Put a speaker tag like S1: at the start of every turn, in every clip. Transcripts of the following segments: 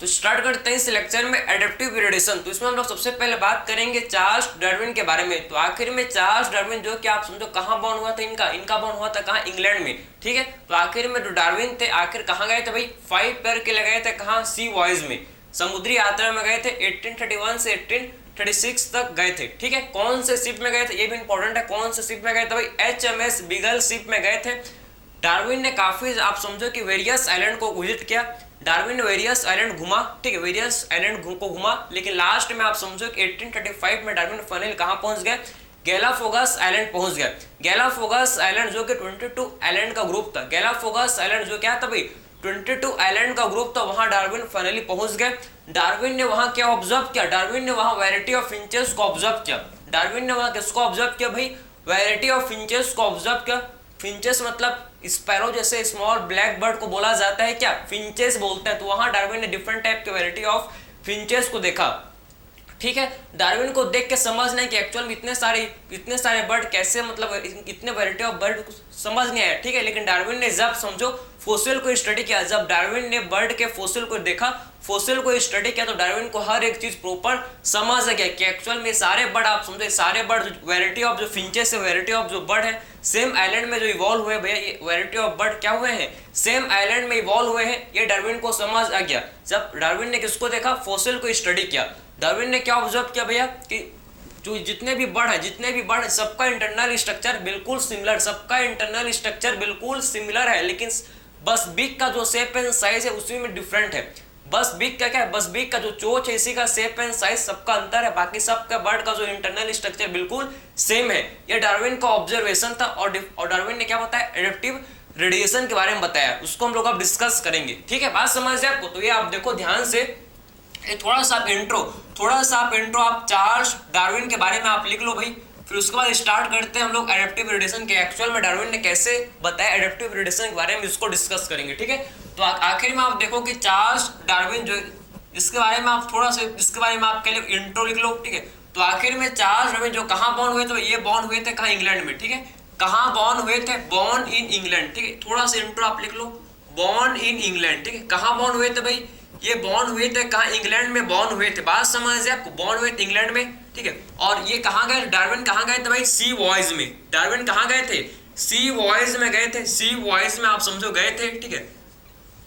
S1: तो स्टार्ट करते हैं इस लेक्चर में एडेप्टिव वेरिएशन। तो इसमें हम लोग सबसे पहले बात करेंगे चार्ल्स डार्विन के बारे में। तो आखिर में चार्ल्स डार्विन जो कि आप समझो कहाँ बॉर्न हुआ था, इनका बॉर्न हुआ था कहाँ, इंग्लैंड में। ठीक है, तो आखिर में जो डार्विन थे आखिर कहाँ गए थे भाई, 5 पैर के लिए गए थे कहाँ, सी वॉयज में, समुद्री यात्रा में गए थे। 1831 से 1836 तक गए थे। ठीक है, कौन से शिप में गए थे ये भी इंपॉर्टेंट है, कौन से शिप में गए थे भाई, HMS बीगल शिप में गए थे। डार्विन ने काफी आप समझो कि वेरियस आइलैंड को विजिट किया। डार्विन ने वेरियस आइलैंड घुमा, ठीक है, वेरियस आइलैंड को घुमा, लेकिन लास्ट में आप समझो कि 1835 में डार्विन फाइनल कहाँ पहुंच गए, गैलापागोस आइलैंड पहुंच गया। गैलापागोस आइलैंड जो कि 22 आइलैंड का ग्रुप था, गैलापागोस आइलैंड जो क्या था भाई, 22 आइलैंड का ग्रुप था, वहां डार्विन फाइनली पहुंच गए। डार्विन ने वहां क्या ऑब्जर्व किया, डार्विन ने वहां वैरायटी ऑफ फिंचेस को ऑब्जर्व किया। डार्विन ने वहां किसको ऑब्जर्व किया भाई, वैरायटी ऑफ फिंचेस को ऑब्जर्व किया। फिंचेस मतलब स्पैरो जैसे स्मॉल ब्लैक बर्ड को बोला जाता है क्या, फिंचेस बोलते हैं। तो वहां डार्विन ने डिफरेंट टाइप के वैरायटी ऑफ फिंचेस को देखा। ठीक है, डार्विन को देख के समझना है कि एक्चुअल में इतने सारे बर्ड कैसे, मतलब इतने वैरायटी ऑफ बर्ड समझ नहीं आया। ठीक है, लेकिन डार्विन ने जब समझो फोसिल को स्टडी किया, जब डार्विन ने बर्ड के फोसिल को देखा, फोसिल को स्टडी किया, तो डार्विन को हर एक चीज प्रॉपर समझ आ गया कि एक्चुअल में सारे बर्ड आप समझो, सारे बर्ड वैरायटी ऑफ जो फिंचेस है, वैरायटी ऑफ जो बर्ड है सेम आइलैंड में जो इवॉल्व हुए भैया, ये वैरायटी ऑफ बर्ड क्या हुए हैं, सेम आइलैंड में इवॉल्व हुए हैं। ये डार्विन को समझ आ गया जब डार्विन ने किसको देखा, फोसिल को स्टडी किया। डार्विन ने क्या ऑब्जर्व किया भैया कि जो जितने भी बर्ड है सबका इंटरनल स्ट्रक्चर बिल्कुल सिमिलर, सबका इंटरनल स्ट्रक्चर बिल्कुल सिमिलर है, लेकिन बस बीक का जो शेप एंड साइज है उसी में डिफरेंट है। बस बीक का क्या है, बस बीक का जो चोंच है इसी का शेप एंड साइज सबका अंतर है, बाकी सबका बर्ड का जो इंटरनल स्ट्रक्चर बिल्कुल सेम है। ये डार्विन का ऑब्जर्वेशन था और डार्विन ने क्या बताया, एडेप्टिव रेडिएशन के बारे में बताया, उसको हम लोग अब डिस्कस करेंगे। ठीक है, बात समझ जाए आपको। तो ये आप देखो ध्यान से, थोड़ा सा आप इंट्रो आप चार्ल्स डार्विन के बारे में आप लिख लो भाई। फिर उसके बाद स्टार्ट करते हैं हम लोग एडेप्टिव रेडिएशन के, एक्चुअल में डार्विन ने कैसे बताया एडेप्टिव रेडिएशन के बारे में, इसको डिस्कस करेंगे। ठीक है, तो आखिर में आप देखो कि चार्ल्स डार्विन जो इसके बारे में आप थोड़ा सा इसके बारे में आप कह लो इंट्रो लिख लो। ठीक है, तो आखिर में चार्ल्स डार्विन जो कहाँ बॉर्न हुए थे, ये बॉर्न हुए थे कहाँ, इंग्लैंड में। ठीक है, कहाँ बॉर्न हुए थे, बॉर्न इन इंग्लैंड। ठीक है, थोड़ा सा इंट्रो आप लिख लो, बॉर्न इन इंग्लैंड। ठीक है, कहाँ बॉर्न हुए थे भाई, ये बॉर्न हुए थे कहाँ, इंग्लैंड में बॉर्न हुए थे। बात समझ है आपको, बॉर्न हुए थे इंग्लैंड में। ठीक है, और ये कहाँ गए, डार्विन कहाँ गए थे भाई, सी वॉयज में। डार्विन कहाँ गए थे, सी वॉयज में गए थे, सी वॉयज में आप समझो गए थे। ठीक है,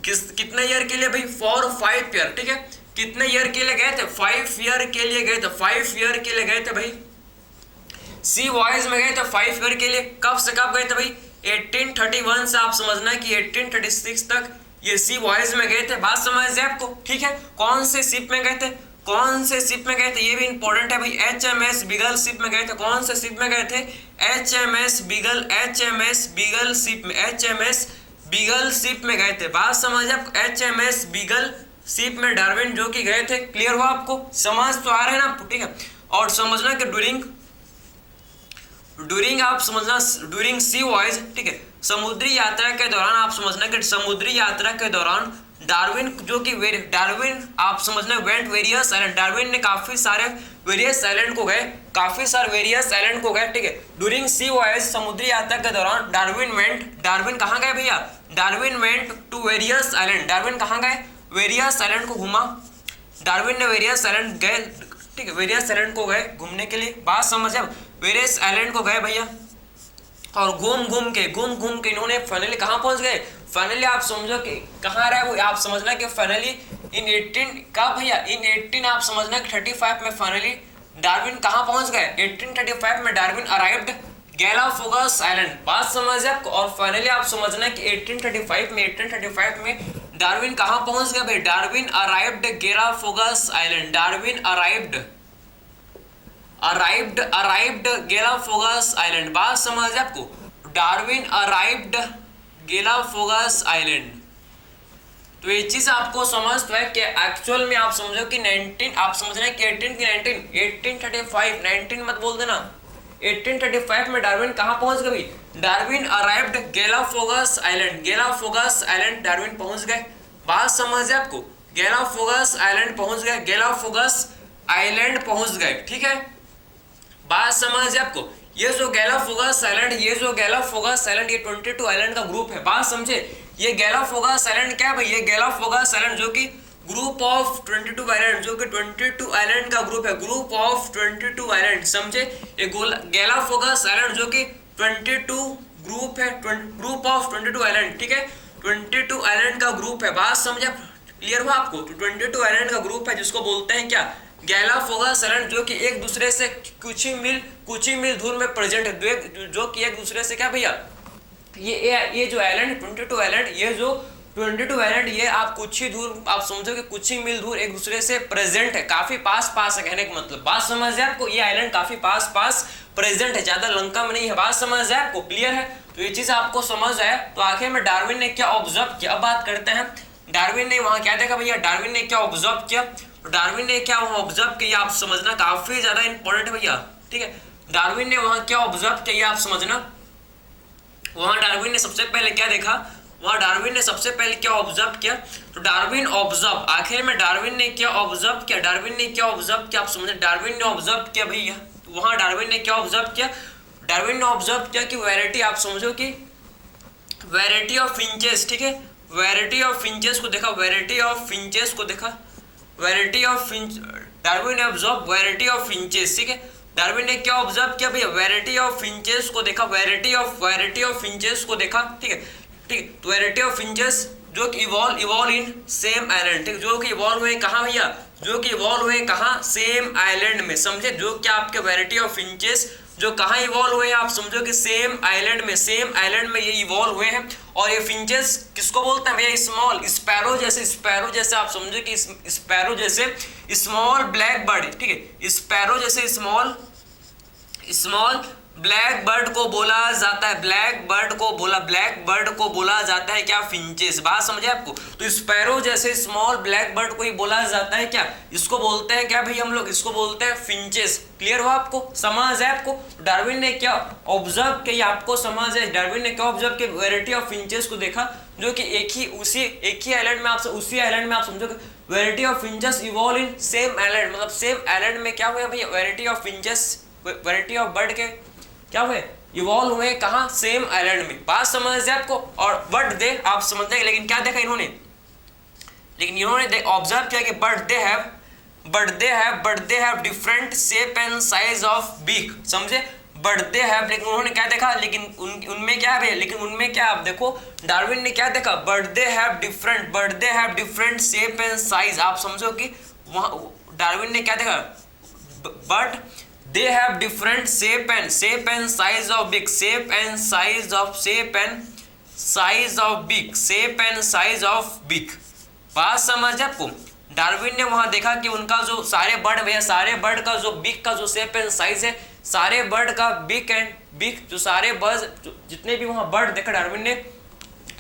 S1: कितने ईयर के लिए भाई, फॉर 5 ईयर। ठीक है, कितने ईयर के लिए गए थे, 5 ईयर के लिए गए थे, 5 ईयर के लिए गए थे भाई, सी वॉयज में गए थे 5 ईयर के लिए। कब से कब गए थे भाई, 1831 से आप समझना कि 1836 तक ये सी वॉयज में गए थे। बात समझ जाए आपको। ठीक है, कौन से शिप में गए थे, कौन से शिप में गए थे ये भी इंपॉर्टेंट है भाई, HMS बीगल शिप में गए थे। कौन से शिप में गए थे, HMS बीगल शिप में, HMS बीगल शिप में गए थे। बात समझ आप, HMS बीगल शिप में डार्विन जो कि गए थे। क्लियर हुआ आपको, समझ तो आ रहे हैं ना आपको। ठीक है, और समझना कि ड्यूरिंग आप समझना ड्यूरिंग सी वॉयज, ठीक है, समुद्री यात्रा के दौरान आप समझना कि समुद्री यात्रा के दौरान डार्विन जो कि डार्विन आप समझना वेंट वेरियस आइलैंड, डार्विन ने काफी सारे वेरियस आइलैंड को गए, काफी सारे वेरियस आइलैंड को गए। ठीक है, ड्यूरिंग सी वॉयज समुद्री यात्रा के दौरान डार्विन कहाँ गए भैया, Darwin went to various island. Darwin कहाँ गए, वेरियस आइलैंड को घुमा, डार्विन ने वेरियस आइलैंड गए। ठीक है, वेरियस आइलैंड को गए घूमने के लिए। बात समझ अब, वेरियस आइलैंड को गए भैया, और घूम घूम के इन्होंने फाइनली कहाँ पहुंच गए, फाइनली आप समझो कि कहाँ रहा वो, आप समझना कि फाइनली इन 18 का भैया, इन 18 आप समझना कि 35 में फाइनली डार्विन कहाँ पहुंच गए, 1835 में डार्विन अराइव्ड गैलापागोस आइलैंड। बात समझ आपको, और फाइनली आप समझना कि 1835 में डार्विन कहाँ पहुंच गए भाई, Darwin arrived Galapagos island, Darwin arrived Galapagos island. बात समझ आपको, डार्विन अराइव्ड गैलापागोस आइलैंड। तो ये चीज आपको समझ तो है कि एक्चुअल में आप समझो कि 19 आप समझ रहे हैं कि 18 की 1835 19 मत बोल देना, 1835 में डार्विन कहाँ पहुंच गए, Darwin arrived Galapagos island Darwin पहुंच गए। बात समझ है आपको, गैलापागोस आइलैंड पहुंच गए, गैलापागोस आइलैंड पहुंच गए। ठीक है, बात समझ है आपको। ये जो गैलापागोस आइलैंड ये 22 आइलैंड का ग्रुप है। बात समझे, ये गैलापागोस आइलैंड क्या है भाई, ये गैलापागोस आइलैंड जो कि ग्रुप ऑफ 22 आइलैंड, जो कि 22 आइलैंड का ग्रुप है, ग्रुप ऑफ 22 आइलैंड, समझे। एक गैलापागोस आइलैंड जो कि 22 ग्रुप है, ग्रुप ऑफ 22 आइलैंड, ठीक है, 22 आइलैंड का ग्रुप है। बात समझे, क्लियर हुआ आपको। तो 22 आइलैंड का ग्रुप है जिसको बोलते हैं क्या, गैलापागोस आइलैंड, जो कि एक दूसरे से कुछ ही मील दूर में प्रेजेंट है, जो कि एक दूसरे से क्या भैया, ये जो आइलैंड 22 आइलैंड, ये जो 22 आइलैंड, ये आप कुछ ही दूर, आप समझो कि कुछ ही मील दूर एक दूसरे से प्रेजेंट है, काफी पास है, कहने का मतलब। बात समझ है आपको, ये आइलैंड काफी पास प्रेजेंट है, ज्यादा लंका में नहीं है। बात समझ है आपको, क्लियर है। तो ये चीज आपको समझ आया। तो आखिर में डार्विन ने क्या ऑब्जर्व किया, अब बात करते हैं डार्विन ने वहां क्या देखा भैया, डार्विन ने क्या ऑब्जर्व किया। डार्विन ने क्या वहां ऑब्जर्व किया, आप समझना काफी ज्यादा इंपॉर्टेंट है भैया, ठीक है। डार्विन ने वहां क्या ऑब्जर्व किया, आप समझना। वहां डार्विन ने सबसे पहले क्या देखा, वहां डार्विन ने सबसे पहले क्या ऑब्जर्व किया। तो डार्विन ऑब्जर्व, आखिर में डार्विन ने क्या ऑब्जर्व किया, डार्विन ने क्या ऑब्जर्व किया, आप समझे। डार्विन ने ऑब्जर्व किया भैया, वहां डार्विन ने क्या ऑब्जर्व किया, डार्विन ने ऑब्जर्व किया कि वैरायटी, आप समझो कि वैरायटी ऑफ फिंचेस, ठीक है, वैरायटी ऑफ फिंचेस को देखा, वैरायटी ऑफ फिंचेस को देखा, वैरायटी ऑफ फिंच, डार्विन ने ऑब्जर्व वैरायटी ऑफ फिंचेस, ठीक है। डार्विन ने क्या ऑब्जर्व किया भैया, वैरायटी ऑफ फिंचेस को देखा, वैरायटी ऑफ फिंचेस को देखा, ठीक है, ठीक है। तो वैरायटी ऑफ फिंचेस जो कि इवॉल्व इन सेम आइलैंड, ठीक, जो कि इवॉल्व हुए कहाँ भैया, जो कि इवॉल्व हुए कहाँ, सेम आइलैंड में, समझे। जो कि आपके वैरायटी ऑफ फिंचेस जो कहाँ इवॉल्व हुए हैं, आप समझो कि सेम आइलैंड में, सेम आइलैंड में ये इवॉल्व हुए हैं। और ये फिंचेस किसको बोलते हैं भैया, स्मॉल स्पैरो जैसे आप समझो कि स्पैरो जैसे स्मॉल ब्लैक बर्ड, ठीक है, स्पैरो जैसे स्मॉल ब्लैक बर्ड को बोला जाता है, ब्लैक बर्ड को बोला जाता है क्या, फिंचेस। बात समझे आपको। तो स्पैरो जैसे स्मॉल ब्लैक बर्ड को ही बोला जाता है क्या, इसको बोलते हैं क्या भैया, हम लोग इसको बोलते हैं फिंचेस। क्लियर हो आपको, समझ है आपको। डार्विन ने क्या ऑब्जर्व किया, आपको समझ है। डार्विन ने क्या ऑब्जर्व किया, वैरायटी ऑफ फिंचेस को देखा, जो कि एक ही आइलैंड में आप उसी आइलैंड में आप समझो variety of finches evolve in same island, मतलब सेम आइलैंड में क्या हुआ भैया, variety of finches, variety of bird के क्या हुए, इवॉल्व हुए कहाँ, सेम आइलैंड में। बात समझ है आपको। और बट दे आप समझते हैं, लेकिन क्या देखा इन्होंने, ऑब्जर्व किया कि but they have different shape and size of beak, समझे। बट दे हैव, लेकिन उन्होंने क्या देखा, लेकिन उनमें क्या है, लेकिन उनमें क्या, आप देखो डार्विन ने क्या देखा, but they have different shape and size, आप समझो कि वहां डार्विन ने क्या देखा, but they have different shape and size of beak, shape and size of beak। बात समझ आपको। डार्विन ने वहां देखा कि उनका जो सारे बर्ड भैया, सारे बर्ड का जो बीक का जो शेप एंड साइज है, सारे बर्ड का बीक जो सारे बर्ड जितने भी वहां बर्ड देखा डार्विन ने,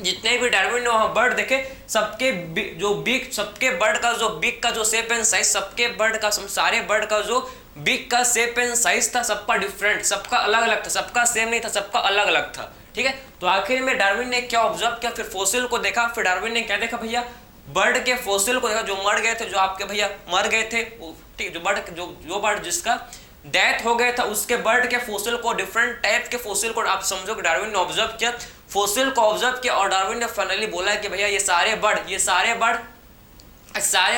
S1: जितने भी डार्विन ने वहां बर्ड देखे, सबके जो बीक, सबके बर्ड का जो बीक का जो शेप एंड साइज, सबके बर्ड का, सारे बर्ड का जो बीक का शेप एंड साइज था, सबका डिफरेंट, सबका अलग अलग था, सबका सेम नहीं था, सबका अलग अलग था, ठीक है। तो आखिर में डार्विन ने क्या ऑब्जर्व किया, फिर फोसिल को देखा। फिर डार्विन ने क्या देखा भैया, बर्ड के फोसिल को देखा, जो मर गए थे, जो आपके भैया मर गए थे, ठीक, जो बर्ड जिसका डेथ हो गया था, उसके बर्ड के फोसिल को, डिफरेंट टाइप के फोसिल को आप समझो कि डार्विन ने ऑब्जर्व किया, फोसिल को ऑब्जर्व किया। और डार्विन ने फाइनली बोला कि भैया ये सारे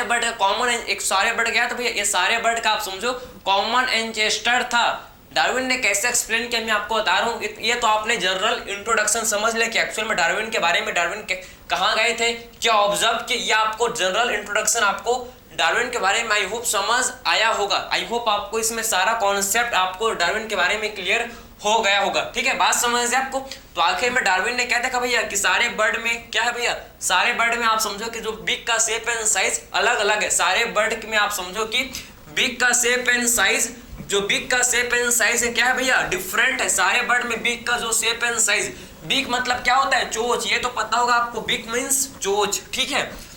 S1: बर्ड कॉमन, एक सारे बर्ड क्या था भैया, ये सारे बर्ड का आप समझो कॉमन एंसेस्टर था। डार्विन ने कैसे एक्सप्लेन किया, मैं आपको बता रहा हूँ। ये तो आपने जनरल इंट्रोडक्शन समझ लिया कि एक्चुअल में डार्विन के बारे में, डार्विन कहाँ गए थे, क्या ऑब्जर्व किया, ये आपको जनरल इंट्रोडक्शन आपको डार्विन के बारे में आई होप समझ आया होगा। आई होप आपको इसमें सारा कॉन्सेप्ट आपको डार्विन के बारे में क्लियर हो गया होगा, ठीक है। बात समझ है आपको। तो आखिर में डार्विन ने क्या देखा भैया कि सारे बर्ड में क्या है भैया, सारे बर्ड में आप समझो कि जो बीक का शेप एंड साइज अलग अलग है। सारे बर्ड में आप समझो कि बीक का शेप एंड साइज, जो बीक का शेप एंड साइज है क्या है भैया, डिफरेंट है। सारे बर्ड में बीक का जो शेप एंड साइज, बीक मतलब क्या होता है, चोंच, ये तो पता होगा आपको, बीक मींस चोंच, ठीक है।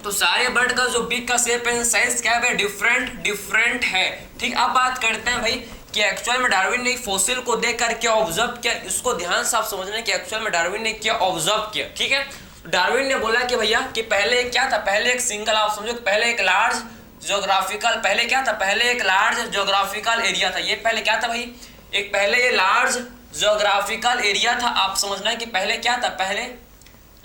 S1: तो सारे बर्ड का जो बीक का शेप एंड साइज क्या है, डिफरेंट है, ठीक। अब बात करते हैं भाई कि एक्चुअल में डार्विन ने फोसिल को देखकर क्या ऑब्जर्व किया, इसको ध्यान से आप समझना कि एक्चुअल में डार्विन ने क्या ऑब्जर्व किया, ठीक है। डार्विन ने बोला कि भैया कि पहले क्या था, पहले एक सिंगल, आप समझो पहले एक लार्ज ज्योग्राफिकल, पहले क्या था, पहले एक लार्ज ज्योग्राफिकल एरिया था। ये पहले क्या था भाई, एक पहले ये लार्ज ज्योग्राफिकल एरिया था। आप समझना है कि पहले क्या था, पहले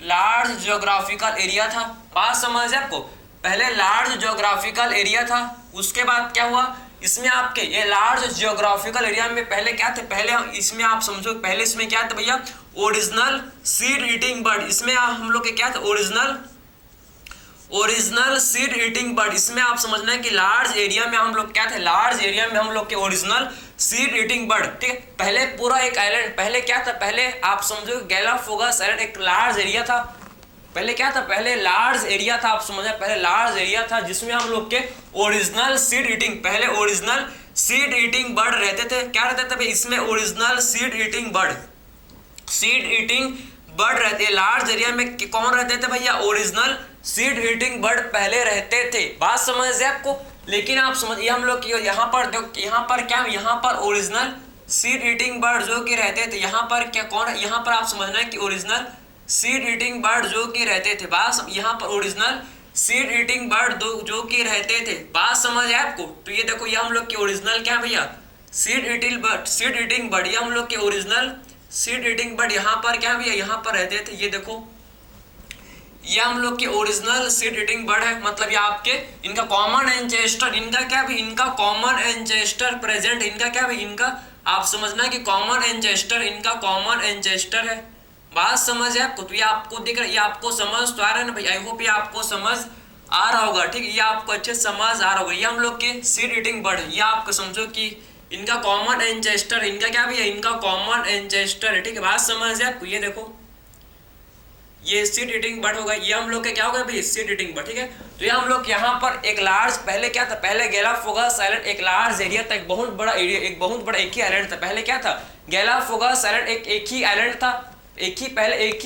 S1: लार्ज ज्योग्राफिकल एरिया था। बात समझ है आपको। पहले लार्ज ज्योग्राफिकल एरिया था, उसके बाद क्या हुआ, इसमें आपके ये लार्ज ज्योग्राफिकल एरिया में पहले क्या थे, पहले इसमें आप समझो पहले इसमें क्या था भैया, ओरिजिनल सीड ईटिंग बर्ड, इसमें हम लोग के क्या था, ओरिजिनल सीड ईटिंग बर्ड। इसमें आप समझना है कि लार्ज एरिया में हम लोग क्या थे, लार्ज एरिया में हम लोग के ओरिजिनल सीड ईटिंग बर्ड, ठीक है। पहले पूरा एक आइलैंड, पहले क्या था, पहले आप समझो गैलापागोस आइलैंड एक लार्ज एरिया था, पहले क्या था, पहले लार्ज एरिया था, आप समझ पहले लार्ज एरिया था जिसमें हम लोग के ओरिजिनल सीड ईटिंग, पहले ओरिजिनल सीड ईटिंग बर्ड रहते थे। क्या रहते थे भाई, इसमें ओरिजिनल सीड ईटिंग बर्ड रहते, लार्ज एरिया में कौन रहते थे भैया, ओरिजिनल सीड ईटिंग बर्ड पहले रहते थे। बात समझ है आपको, लेकिन आप समझिए हम लोग यहाँ पर देखो, यहाँ पर क्या, यहाँ पर ओरिजिनल सीड ईटिंग बर्ड जो कि रहते थे, यहाँ पर क्या कौन है, यहाँ पर आप समझना है कि ओरिजिनल सीड ईटिंग बर्ड जो कि रहते थे, बात यहाँ पर ओरिजिनल सीड ईटिंग बर्ड जो कि रहते थे, बात समझ है आपको। तो ये देखो ये हम लोग के ओरिजिनल क्या भैया, सीड ईटिंग बर्ड, ये हम लोग के ओरिजिनल सीड ईटिंग बर्ड यहाँ पर क्या भैया, यहाँ पर रहते थे। ये देखो ये हम लोग के ओरिजिनल सीड ईटिंग बर्ड है, मतलब ये आपके इनका कॉमन एंसेस्टर, इनका क्या भी, इनका कॉमन एंसेस्टर प्रेजेंट, इनका क्या भी, इनका आप समझना कि कॉमन एंसेस्टर, इनका कॉमन एंसेस्टर है। बात समझ है आपको, तो ये आपको दिख रहा है, ये आपको समझ तो आ रहा है ना भाई, आई होप ये आपको समझ आ रहा होगा, ठीक है, ये आपको अच्छे समझ आ रहा होगा। ये हम लोग के सीड ईटिंग बर्ड है, ये आपको समझो कि इनका कॉमन एंसेस्टर, इनका क्या भी है, इनका कॉमन एंसेस्टर है, ठीक है। बात समझ है आपको, ये देखो ये सीड ईटिंग बर्ड होगा, ये हम लोग के क्या होगा भाई, सीड ईटिंग बर्ड, ठीक है। तो ये हम लोग यहाँ पर एक लार्ज, पहले क्या था, पहले गैलापागोस आइलैंड एक लार्ज एरिया था, एक बहुत बड़ा एरिया, एक बहुत बड़ा एक ही आइलैंड था। पहले क्या था, गैलापागोस आइलैंड एक ही आइलैंड था, पहले एक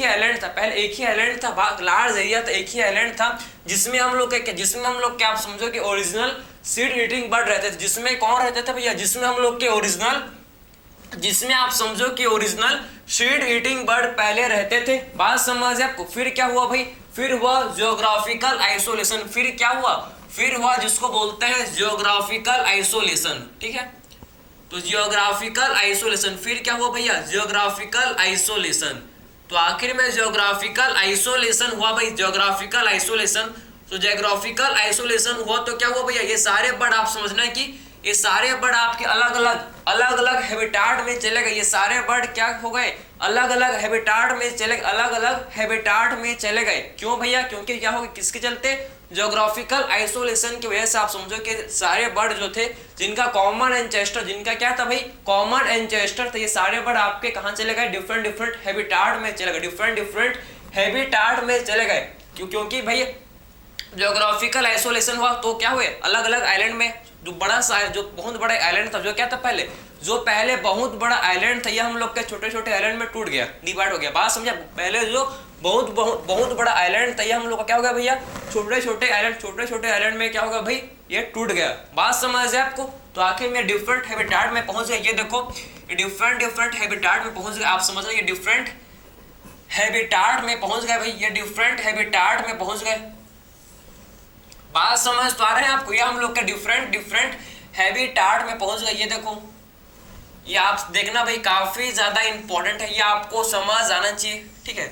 S1: ही आइलैंड था, लार्ज एरिया था, एक ही आइलैंड था, जिसमें हम लोग क्या आप समझो कि ओरिजिनल सीड ईटिंग बर्ड रहते थे। जिसमें कौन रहते थे भैया, जिसमें हम लोग के ओरिजिनल, जिसमें आप समझो कि ओरिजिनल सीड ईटिंग बर्ड पहले रहते थे। बात समझ आपको। फिर क्या हुआ भाई, फिर हुआ जियोग्राफिकल आइसोलेशन, फिर क्या हुआ, फिर हुआ जिसको बोलते हैं जियोग्राफिकल आइसोलेशन, ठीक है। तो जियोग्राफिकल आइसोलेशन, फिर क्या हुआ भैया, जियोग्राफिकल आइसोलेशन। तो आखिर में जियोग्राफिकल आइसोलेशन हुआ भाई, जियोग्राफिकल आइसोलेशन। तो जियोग्राफिकल आइसोलेशन हुआ तो क्या हुआ भैया, ये सारे बर्ड आप समझना है कि ये सारे बर्ड आपके अलग अलग हैबिटाट में चले गए। ये सारे बर्ड क्या हो गए, अलग अलग हैबिटाट में चले गए, क्यों भैया, क्योंकि क्या हो गया, किसके चलते, ज्योग्राफिकल आइसोलेशन की वजह से। आप समझो कि सारे बर्ड जो थे जिनका कॉमन एंसेस्टर, जिनका क्या था भाई, कॉमन एंसेस्टर, तो ये सारे बर्ड आपके कहाँ चले गए, डिफरेंट हैबिटाट में चले गए, डिफरेंट हैबिटाट में चले गए। क्योंकि भाई ज्योग्राफिकल आइसोलेशन हुआ तो क्या हुए, अलग अलग आइलैंड में जो बहुत बड़ा आइलैंड था, जो क्या था पहले, जो पहले बहुत बड़ा आइलैंड था, ये हम लोग के छोटे छोटे आइलैंड में टूट गया, डिवाइड हो गया। बात समझा, पहले जो बहुत बड़ा आइलैंड था, ये हम लोग का क्या हो गया भैया, छोटे छोटे आइलैंड में क्या होगा भाई, ये टूट गया। बात समझ है आपको। तो आखिर में डिफरेंट हैबिटाट में पहुंच गए। ये देखो डिफरेंट हैबिटाट में पहुंच गए, आप समझ रहे, ये डिफरेंट हैबिटाट में पहुंच गए भाई, ये डिफरेंट हैबिटाट में पहुंच गए। बात समझ तो आ रहे हैं आपको। ये हम लोग के डिफरेंट हैबिटाट में पहुंच गए। ये देखो, ये आप देखना भाई, काफी ज्यादा इंपॉर्टेंट है, ये आपको समझ आना चाहिए, ठीक है।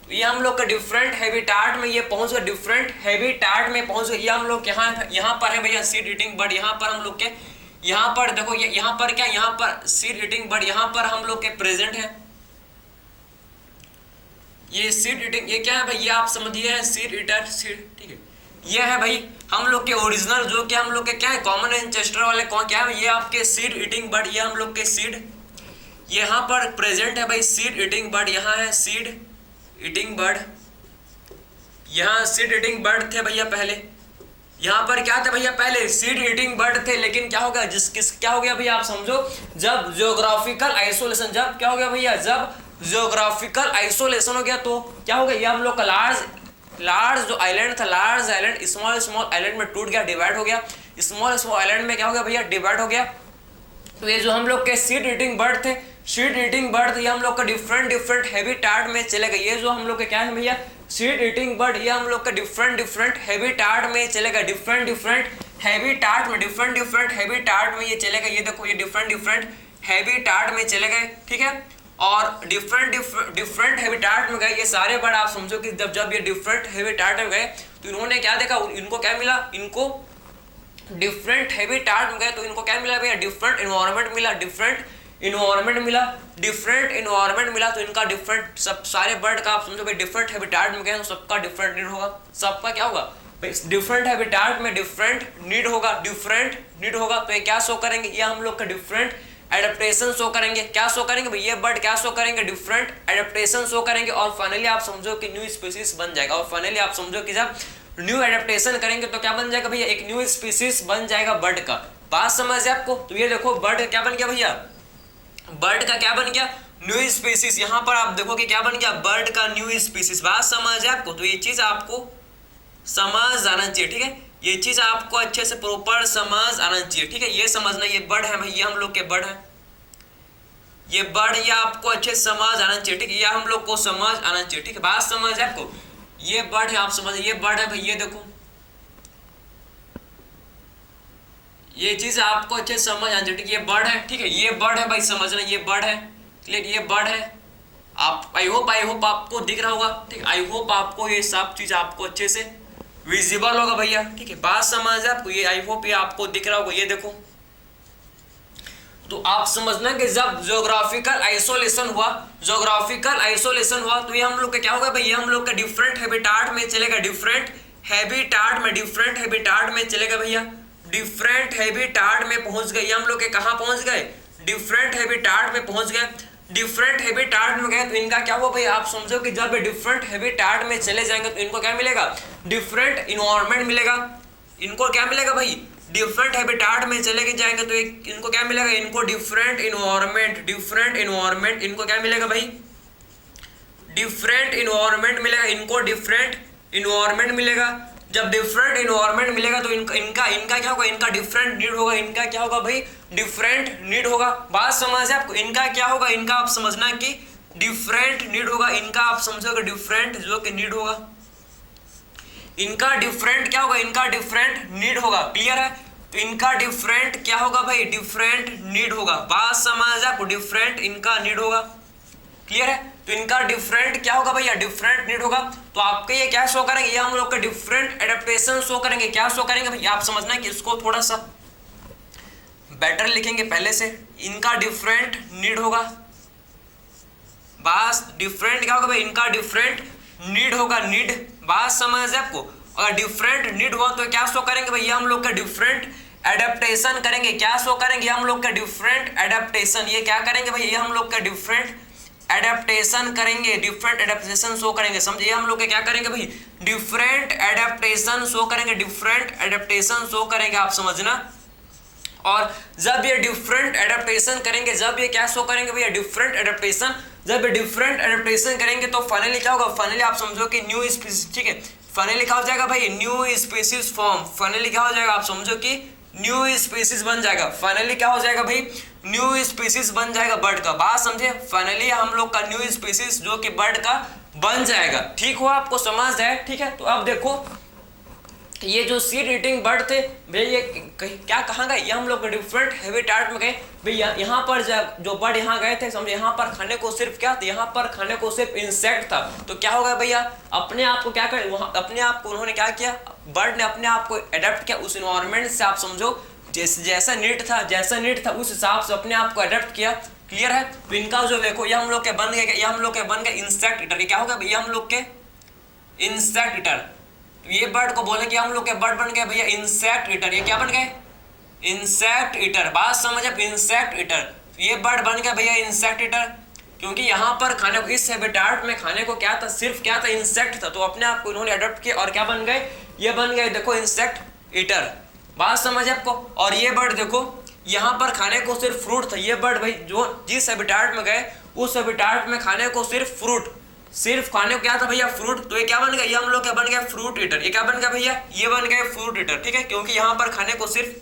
S1: तो ये हम लोग के डिफरेंट हैबिटाट में ये पहुंच गए, डिफरेंट हैबिटाट में पहुंच गए। ये हम लोग यहाँ पर है भैया सीड ईटिंग बर्ड, यहाँ पर हम लोग के, यहाँ पर देखो, ये यहाँ पर क्या, यहाँ पर सीड ईटिंग बर्ड यहाँ पर हम लोग के प्रेजेंट है। ये सीड ईटिंग, ये क्या है भाई, ये आप समझिए सीड ईटर, सीड, ठीक है। ये है भाई हम लोग के ओरिजिनल, जो कि हम लोग के क्या है, कॉमन एंसेस्टर वाले कौन क्या है, ये आपके सीड ईटिंग बर्ड, ये हम लोग के सीड यहाँ पर प्रेजेंट है भाई, सीड ईटिंग बर्ड यहाँ है, सीड ईटिंग बर्ड, यहाँ सीड ईटिंग बर्ड थे भैया पहले। यहाँ पर क्या थे भैया, पहले सीड ईटिंग बर्ड थे, लेकिन क्या हो गया, क्या हो गया भैया, आप समझो, जब जियोग्राफिकल आइसोलेशन, जब क्या हो गया भैया, जब जियोग्राफिकल आइसोलेशन हो गया तो क्या हो गया, ये हम लोग का लार्ज जो आइलैंड था, लार्ज आइलैंड स्मॉल आइलैंड में टूट गया, डिवाइड हो गया। स्मॉल आइलैंड में क्या हो गया भैया, डिवाइड हो गया। तो ये जो हम लोग के सीड ईटिंग बर्ड थे, सीड ईटिंग बर्ड, ये हम लोग का डिफरेंट हैबिटाट में चले गए। ये जो हम लोग के क्या है भैया, सीड ईटिंग बर्ड, ये हम लोग का डिफरेंट हैबिटाट में चले गए, डिफरेंट हैबिटाट में ये चले गए। ये देखो, ये डिफरेंट हैबिटाट में चले गए, ठीक है। और डिफरेंट हैबिटाट में गए। ये सारे बर्ड आप समझो कि जब ये डिफरेंट हैबिटाट में गए तो इन्होंने क्या देखा, इनको क्या मिला, इनको डिफरेंट हैबिटाट में गए तो इनको क्या मिला भैया, डिफरेंट इन्वायरमेंट मिला, डिफरेंट इन्वायरमेंट मिला तो इनका डिफरेंट, सब सारे बर्ड का आप समझो भाई डिफरेंट हैबिटाट में गए तो सबका डिफरेंट नीड होगा, सबका क्या होगा डिफरेंट हैबिटाट में डिफरेंट नीड होगा, तो ये क्या शो करेंगे, ये हम लोग का डिफरेंट एडेप्टेशन शो करेंगे। क्या शो करेंगे भाई, ये बर्ड क्या शो करेंगे, डिफरेंट एडेप्टेशन शो करेंगे और फाइनली आप समझो कि न्यू स्पीसीज बन जाएगा। और फाइनली आप समझो कि जब न्यू एडेप्टेशन करेंगे तो क्या बन जाएगा भैया, एक न्यू स्पीसीज बन जाएगा बर्ड का। बात समझ है आपको। तो ये देखो बर्ड क्या बन गया भैया, बर्ड का क्या बन गया, न्यू स्पीसीज। यहाँ पर आप देखो कि क्या बन गया, बर्ड का न्यू स्पीसीज। बात समझ है आपको। तो ये चीज आपको समझ आना चाहिए, ठीक है, ये चीज आपको अच्छे से प्रॉपर समझ आना चाहिए, ठीक है। ये समझना, ये बर्ड है भाई, ये हम लोग के बर्ड है, ये बर्ड, ये आपको अच्छे से समझ आना चाहिए, ठीक है, ये हम लोग को समझ आना चाहिए, ठीक है। बात समझ है आपको। ये बर्ड है, आप समझ, ये बर्ड है भाई, ये देखो, ये चीज आपको अच्छे से समझ आना चाहिए, ठीक है। ये बर्ड है, ठीक है, ये बर्ड है भाई, समझना, ये बर्ड है, क्लियर, ये बर्ड है। आप आई होप आपको दिख रहा होगा, ठीक, आई होप आपको ये सब चीज आपको अच्छे से विजिबल होगा भैया, ठीक है। बात समझ आपको, ये आई होप ये आपको दिख रहा होगा, ये देखो। तो आप समझना कि जब ज्योग्राफिकल आइसोलेशन हुआ तो ये हम लोग का क्या होगा भाई, ये हम लोग का डिफरेंट हैबिटाट में चलेगा, डिफरेंट हैबिटाट में चलेगा भैया, डिफरेंट हैबिटाट में पहुंच गए। हम लोग के कहां पहुंच गए, डिफरेंट हैबिटाट में पहुंच गए। डिफरेंट हैबिटाट में गए तो इनका क्या हुआ भाई, आप समझो कि जब डिफरेंट हैबिटाट में चले जाएंगे तो इनको क्या मिलेगा, डिफरेंट इन्वायरमेंट मिलेगा। इनको क्या मिलेगा भाई, डिफरेंट हैबिटाट में चले जाएंगे तो इनको क्या मिलेगा, इनको डिफरेंट इन्वायरमेंट, इनको क्या मिलेगा भाई, डिफरेंट इन्वायरमेंट मिलेगा, इनको डिफरेंट इन्वायरमेंट मिलेगा। जब डिफरेंट इन्वायरमेंट मिलेगा तो इनका क्या होगा, इनका डिफरेंट नीड होगा, इनका क्या होगा भाई, डिफरेंट नीड होगा। बात समझ है आपको। इनका क्या होगा, इनका आप समझना कि डिफरेंट नीड होगा, इनका आप समझोगे डिफरेंट जो कि नीड होगा, इनका डिफरेंट क्या होगा, इनका डिफरेंट नीड होगा, क्लियर है। तो इनका डिफरेंट क्या होगा भाई, डिफरेंट नीड होगा। बात समझ आपको, डिफरेंट इनका नीड होगा, क्लियर है। तो इनका डिफरेंट क्या होगा भैया, डिफरेंट नीड होगा। तो आपके ये क्या शो करेंगे, ये हम लोग का डिफरेंट एडेप्टेशन शो करेंगे। क्या शो करेंगे भैया, आप समझना कि इसको थोड़ा सा बेटर लिखेंगे पहले से। इनका डिफरेंट नीड होगा, बस डिफरेंट क्या होगा भाई, इनका डिफरेंट नीड होगा, नीड। बात समझ है आपको। अगर डिफरेंट नीड हुआ तो क्या शो करेंगे भैया, हम लोग का डिफरेंट एडेप्टेशन करेंगे। क्या शो करेंगे, हम लोग का डिफरेंट एडेप्टेशन। ये क्या करेंगे भैया, ये हम लोग का डिफरेंट एडेप्टेशन करेंगे, डिफरेंट एडेप्टेशन शो करेंगे। समझिए, हम लोग क्या करेंगे भाई, डिफरेंट एडेप्टेशन शो करेंगे, डिफरेंट एडेप्टेशन शो करेंगे, आप समझना। और जब ये डिफरेंट एडेप्टेशन करेंगे, जब ये क्या शो करेंगे भैया, डिफरेंट एडेप्टेशन। जब ये डिफरेंट एडेप्टेशन करेंगे तो फाइनली क्या होगा, फाइनली आप समझो कि न्यू स्पीसीज, ठीक है, फाइनली क्या हो जाएगा भाई, न्यू स्पीसीज फॉर्म। फाइनली क्या हो जाएगा, आप समझो कि न्यू स्पीसीज बन जाएगा। फाइनली क्या हो जाएगा भाई, न्यू स्पीसीज बन जाएगा बर्ड का। बात समझे, फाइनली हम लोग का न्यू स्पीसीज जो कि बर्ड का बन जाएगा। ठीक हो, आपको समझ है, ठीक है। तो अब देखो, ये जो सीड ईटिंग बर्ड थे भैया, ये क्या कहाँ गए, ये हम लोग डिफरेंट हैबिटाट में गए भैया। यहाँ पर जो बर्ड यहाँ गए थे, समझे, यहाँ पर खाने को सिर्फ क्या था, यहाँ पर खाने को सिर्फ इंसेक्ट था। तो क्या होगा भैया, अपने आप को क्या कर, वहाँ अपने आप को उन्होंने क्या किया, बर्ड ने अपने आप को अडेप्ट किया उस इन्वायरमेंट से। आप समझो जैसा नीड था उस हिसाब से अपने आप को अडेप्ट किया, क्लियर है। तो इनका जो देखो, ये हम लोग के बन गए, ये हम लोग के बन गए इंसेक्ट ईटर। ये क्या होगा भैया, हम लोग के इंसेक्ट ईटर। ये बर्ड को बोले कि हम लोग के बर्ड बन गए भैया इंसेक्ट ईटर। ये क्या बन गए, इंसेक्ट ईटर। बात समझ अब, इंसेक्ट ईटर। ये बर्ड बन गया भैया इंसेक्ट ईटर, क्योंकि यहाँ पर खाने को, इस हैबिटाट में खाने को क्या था, सिर्फ क्या था, इंसेक्ट था। तो अपने आप को इन्होंने अडॉप्ट किया और क्या बन गए, ये बन गए देखो इंसेक्ट ईटर। बात समझ आपको। और ये बर्ड देखो, यहाँ पर खाने को सिर्फ फ्रूट था। ये बर्ड भाई जो जिस हैबिटाट में गए, उस हैबिटाट में खाने को सिर्फ फ्रूट, सिर्फ खाने को क्या था भैया, फ्रूट। तो ये क्या बन गया, ये हम लोग क्या बन गया, फ्रूट ईटर। ये क्या बन गया भैया, ये बन गए फ्रूट ईटर, ठीक है, क्योंकि यहाँ पर खाने को सिर्फ,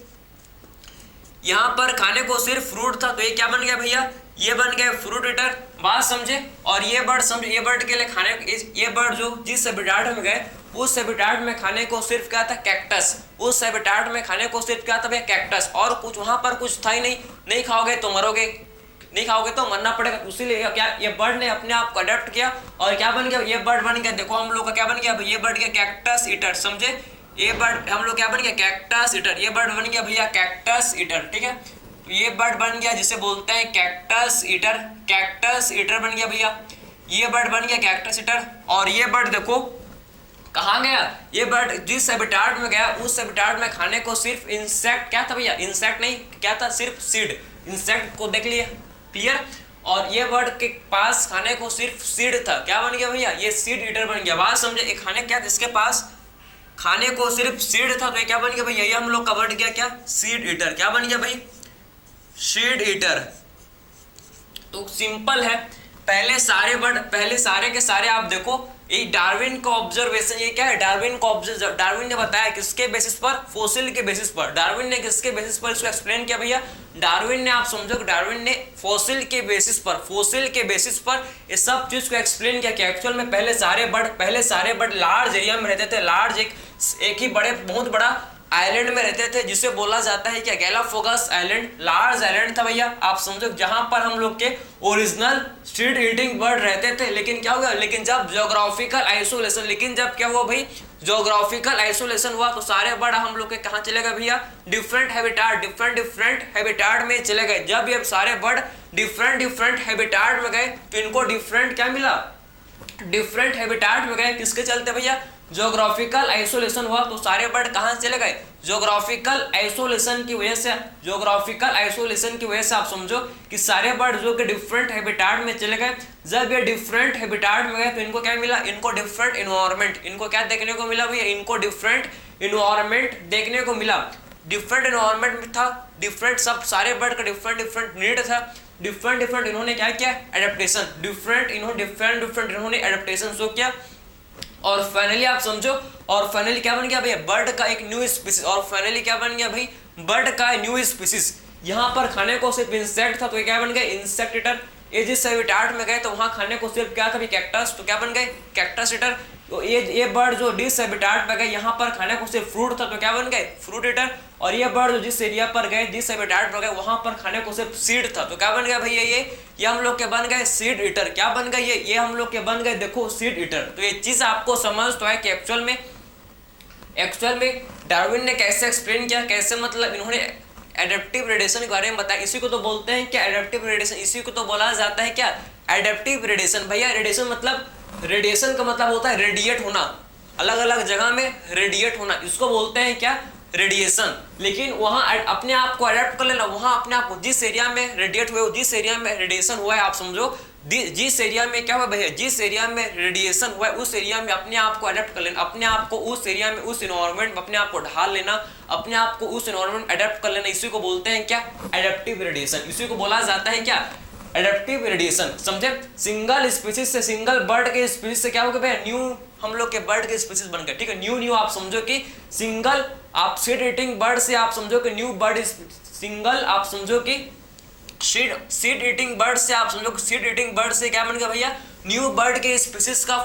S1: यहाँ पर खाने को सिर्फ फ्रूट था। तो ये क्या बन गया भैया, ये बन गया फ्रूट ईटर। बात समझे। और ये बर्ड समझे, ये बर्ड के लिए खाने, ये बर्ड जो जिस हैबिटाट में गए, उस हैबिटाट में खाने को सिर्फ क्या था, कैक्टस। उस हैबिटाट में खाने को सिर्फ क्या था भैया, कैक्टस। और कुछ वहां पर कुछ था ही नहीं खाओगे तो मरोगे, नहीं खाओगे तो मरना पड़ेगा। इसीलिए क्या ये बर्ड ने अपने आप को अडेप्ट किया और क्या बन गया, ये बर्ड बन गया। देखो हम लोग का क्या बन गया, ये बर्ड गया कैक्टस ईटर, समझे। ये बर्ड हम लोग क्या बन गया, कैक्टस ईटर। ये बर्ड बन गया भैया कैक्टस ईटर, ठीक है। ये बर्ड बन गया जिसे बोलते हैं कैक्टस ईटर, कैक्टस ईटर बन गया भैया। ये बर्ड बन गया कैक्टस ईटर। और ये बर्ड देखो कहाँ गया, ये बर्ड जिस हैबिटाट में गया उस हैबिटाट में खाने को सिर्फ इंसेक्ट, क्या था भैया, इंसेक्ट नहीं, क्या था, सिर्फ सीड, इंसेक्ट को देख लिया, क्लियर। और ये बर्ड के पास खाने को सिर्फ सीड था, क्या बन गया भैया, ये सीड ईटर बन गया। बात समझे, एक खाने क्या था, इसके पास खाने को सिर्फ सीड था, तो ये क्या बन गया भैया, ये हम लोग का वर्ड गया क्या, सीड ईटर। क्या बन गया भाई, सीड ईटर। तो सिंपल है, पहले सारे के सारे आप देखो, ये डार्विन का ऑब्जर्वेशन, ये क्या है, डार्विन का ऑब्जर्व, डार्विन ने बताया किसके बेसिस पर, फोसिल के बेसिस पर। डार्विन ने किसके बेसिस पर इसको एक्सप्लेन किया भैया, डार्विन ने, आप समझो डार्विन ने फोसिल के बेसिस पर ये सब चीज को एक्सप्लेन किया कि एक्चुअल में पहले सारे बर्ड लार्ज एरिया में रहते थे, लार्ज एक ही बहुत बड़ा आइलैंड में रहते थे, जिसे बोला जाता है क्या, गैलापागोस आइलैंड, लार्ज आइलैंड था भैया, आप समझो, जहां पर हम लोग के ओरिजिनल सीड ईटिंग बर्ड रहते थे। लेकिन क्या हुआ, लेकिन जब ज्योग्राफिकल आइसोलेशन हुआ तो सारे बर्ड हम लोग के कहाँ चले गए भैया, डिफरेंट हैबिटाट में चले गए। जब ये सारे बर्ड डिफरेंट हैबिटाट में गए तो इनको डिफरेंट क्या मिला, डिफरेंट हैबिटाट में गए, किसके चलते भैया, ज्योग्राफिकल आइसोलेशन हुआ। तो सारे बर्ड कहां चले गए, ज्योग्राफिकल आइसोलेशन की वजह से आप समझो कि सारे बर्ड जो कि डिफरेंट हैबिटाट में चले गए। जब ये डिफरेंट हैबिटाट में गए तो इनको क्या मिला, इनको डिफरेंट इन्वायरमेंट, इनको क्या देखने को मिला भैया, इनको डिफरेंट इन्वायरमेंट देखने को मिला। डिफरेंट इन्वायरमेंट में था, डिफरेंट, सब सारे बर्ड का डिफरेंट नीड था, डिफरेंट इन्होंने क्या किया, एडेप्टेशन, इन्होंने एडेप्टेशन शो किया। और फाइनली आप समझो, और फाइनली क्या बन गया भैया, बर्ड का एक न्यू स्पीसीज, और फाइनली क्या बन गया भाई, बर्ड का न्यू स्पीसीज। यहाँ पर खाने को सिर्फ इंसेक्ट था तो क्या बन गए, इंसेक्ट ईटर। ये जिस हैबिटाट में गए तो वहां खाने को सिर्फ क्या था, कैक्टस, तो क्या बन गए, कैक्टस ईटर। तो ये बर्ड जो जिस हैबिटाट में गए यहाँ पर खाने को सिर्फ फ्रूट था तो क्या बन गए, फ्रूट ईटर। और ये बर्ड जो जिस एरिया पर गए, जिस हैबिटाट पर गए वहां पर खाने को सिर्फ सीड था तो क्या बन गया भैया, ये हम लोग के बन गए सीड ईटर। क्या बन गए, ये हम लोग के बन गए देखो सीड ईटर। तो ये चीज आपको समझ तो है कि एक्चुअल में डार्विन ने कैसे एक्सप्लेन किया, कैसे मतलब इन्होंने एडेप्टिव रेडिएशन के बारे में बताया। इसी को तो बोलते हैं क्या, एडेप्टिव रेडिएशन, इसी को तो बोला जाता है क्या, एडेप्टिव रेडिएशन। भैया रेडिएशन मतलब, रेडिएशन का मतलब होता है रेडिएट होना, अलग अलग जगह में रेडिएट होना, इसको बोलते हैं क्या, रेडिएशन। लेकिन वहां अपने आप को अडेप्ट कर लेना, वहां अपने आप को जिस एरिया में रेडिएट हुए, जिस एरिया में रेडिएशन हुआ है, आप समझो जिस एरिया में क्या हुआ भैया, जिस एरिया में रेडिएशन हुआ है उस एरिया में अपने आप को अडेप्ट कर लेना, अपने आप को उस एरिया में, उस एनवायरनमेंट में अपने आप को ढाल लेना, अपने आप को उस एनवायरनमेंट अडेप्ट कर लेना, इसी को बोलते हैं क्या, एडेप्टिव रेडिएशन। इसी को बोला जाता है क्या, एडेप्टिव रेडिएशन, समझे। सिंगल स्पीसीज से, सिंगल बर्ड के स्पीसीज से क्या हो गया भैया, न्यू हम लोग के बर्ड के स्पीसीज बन गए, ठीक है। न्यू आप समझो कि सिंगल, आप सीड ईटिंग बर्ड से आप समझो कि न्यू बर्ड, सिंगल आप समझो कि सीड ईटिंग बर्ड से, आप समझो सीड ईटिंग बर्ड से क्या बन गया भैया, न्यू बर्ड के स्पीसीज का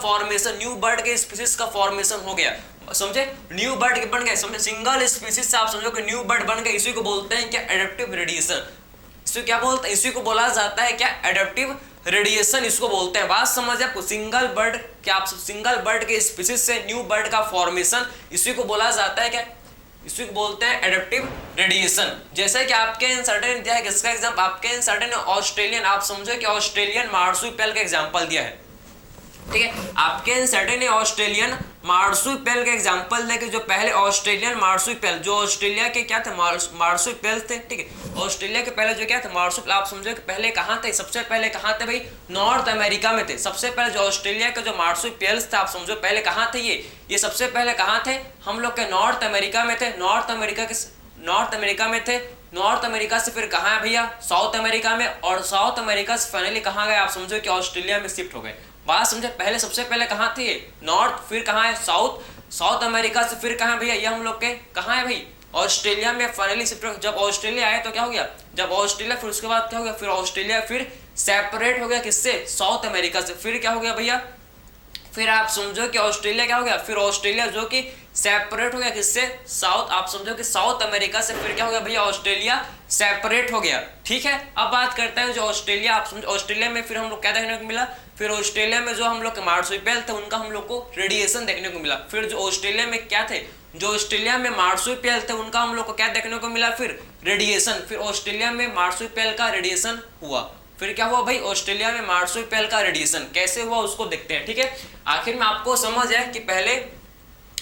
S1: फॉर्मेशन, हो गया, समझे। न्यू बर्ड बन गए, समझे, सिंगल स्पीसीज से आप समझो कि न्यू बर्ड बन गए, इसी को बोलते हैं क्या, एडेप्टिव रेडिएशन। इसी क्या बोलते हैं, इसी को बोला जाता है क्या, एडेप्टिव रेडिएशन, इसको बोलते हैं। बात समझ आपको, सिंगल बर्ड, क्या आप सिंगल बर्ड के स्पीसीज से न्यू बर्ड का फॉर्मेशन, इसी को बोला जाता है क्या, इसी को बोलते हैं एडेप्टिव रेडिएशन। जैसे कि आपके इंसर्टेन दिया है, किसका एग्जांपल, आपके इंसर्टेन ऑस्ट्रेलियन, आप समझो कि ऑस्ट्रेलियन मार्सुपियल का एग्जांपल दिया है, ठीक है। आपके इंसर्टेन ने ऑस्ट्रेलियन मार्सुपियल का एग्जांपल दिया कि जो पहले ऑस्ट्रेलियन मार्सुपियल, जो ऑस्ट्रेलिया के क्या थे, मार्सुपियल थे, ठीक है। ऑस्ट्रेलिया के पहले जो क्या थे, मार्सुपियल, आप समझो कि पहले कहाँ थे, सबसे पहले कहाँ थे भाई, नॉर्थ अमेरिका में थे। सबसे पहले जो ऑस्ट्रेलिया के जो मार्सुपियल्स थे, आप समझो पहले कहाँ थे, ये सबसे पहले कहाँ थे, हम लोग के नॉर्थ अमेरिका में थे, नॉर्थ अमेरिका से फिर कहाँ है भैया, साउथ अमेरिका में, और साउथ अमेरिका से फाइनली कहाँ गए, आप समझो कि ऑस्ट्रेलिया में शिफ्ट हो गए। बात समझे, पहले सबसे पहले कहाँ थे, नॉर्थ, फिर कहाँ है साउथ अमेरिका से फिर कहाँ भैया, ये हम लोग के कहाँ है भाई, ऑस्ट्रेलिया में फाइनली शिफ्ट। जब ऑस्ट्रेलिया आए तो क्या हो गया, जब ऑस्ट्रेलिया, फिर उसके बाद क्या हो गया, फिर ऑस्ट्रेलिया फिर सेपरेट हो गया किससे, साउथ अमेरिका से। फिर क्या हो गया भैया, फिर आप समझो कि ऑस्ट्रेलिया क्या हो गया, फिर ऑस्ट्रेलिया जो कि सेपरेट हो गया किससे, साउथ, आप समझो कि साउथ अमेरिका से फिर क्या हो गया भैया, ऑस्ट्रेलिया सेपरेट हो गया। ठीक है, अब बात करते हैं जो ऑस्ट्रेलिया, आप समझो ऑस्ट्रेलिया में फिर हम लोग क्या देखने को मिला, फिर ऑस्ट्रेलिया में जो हम लोग के मार्सुपियल थे उनका हम लोग को रेडिएशन देखने को मिला। फिर जो ऑस्ट्रेलिया में क्या थे, जो ऑस्ट्रेलिया में मार्सुपियल थे उनका हम लोग को क्या देखने को मिला, फिर रेडिएशन। फिर ऑस्ट्रेलिया में मार्सुपियल का रेडिएशन हुआ। फिर क्या हुआ भाई, ऑस्ट्रेलिया में मार्सुपियल का रेडिएशन कैसे हुआ उसको देखते हैं। ठीक है, आखिर में आपको समझ है कि पहले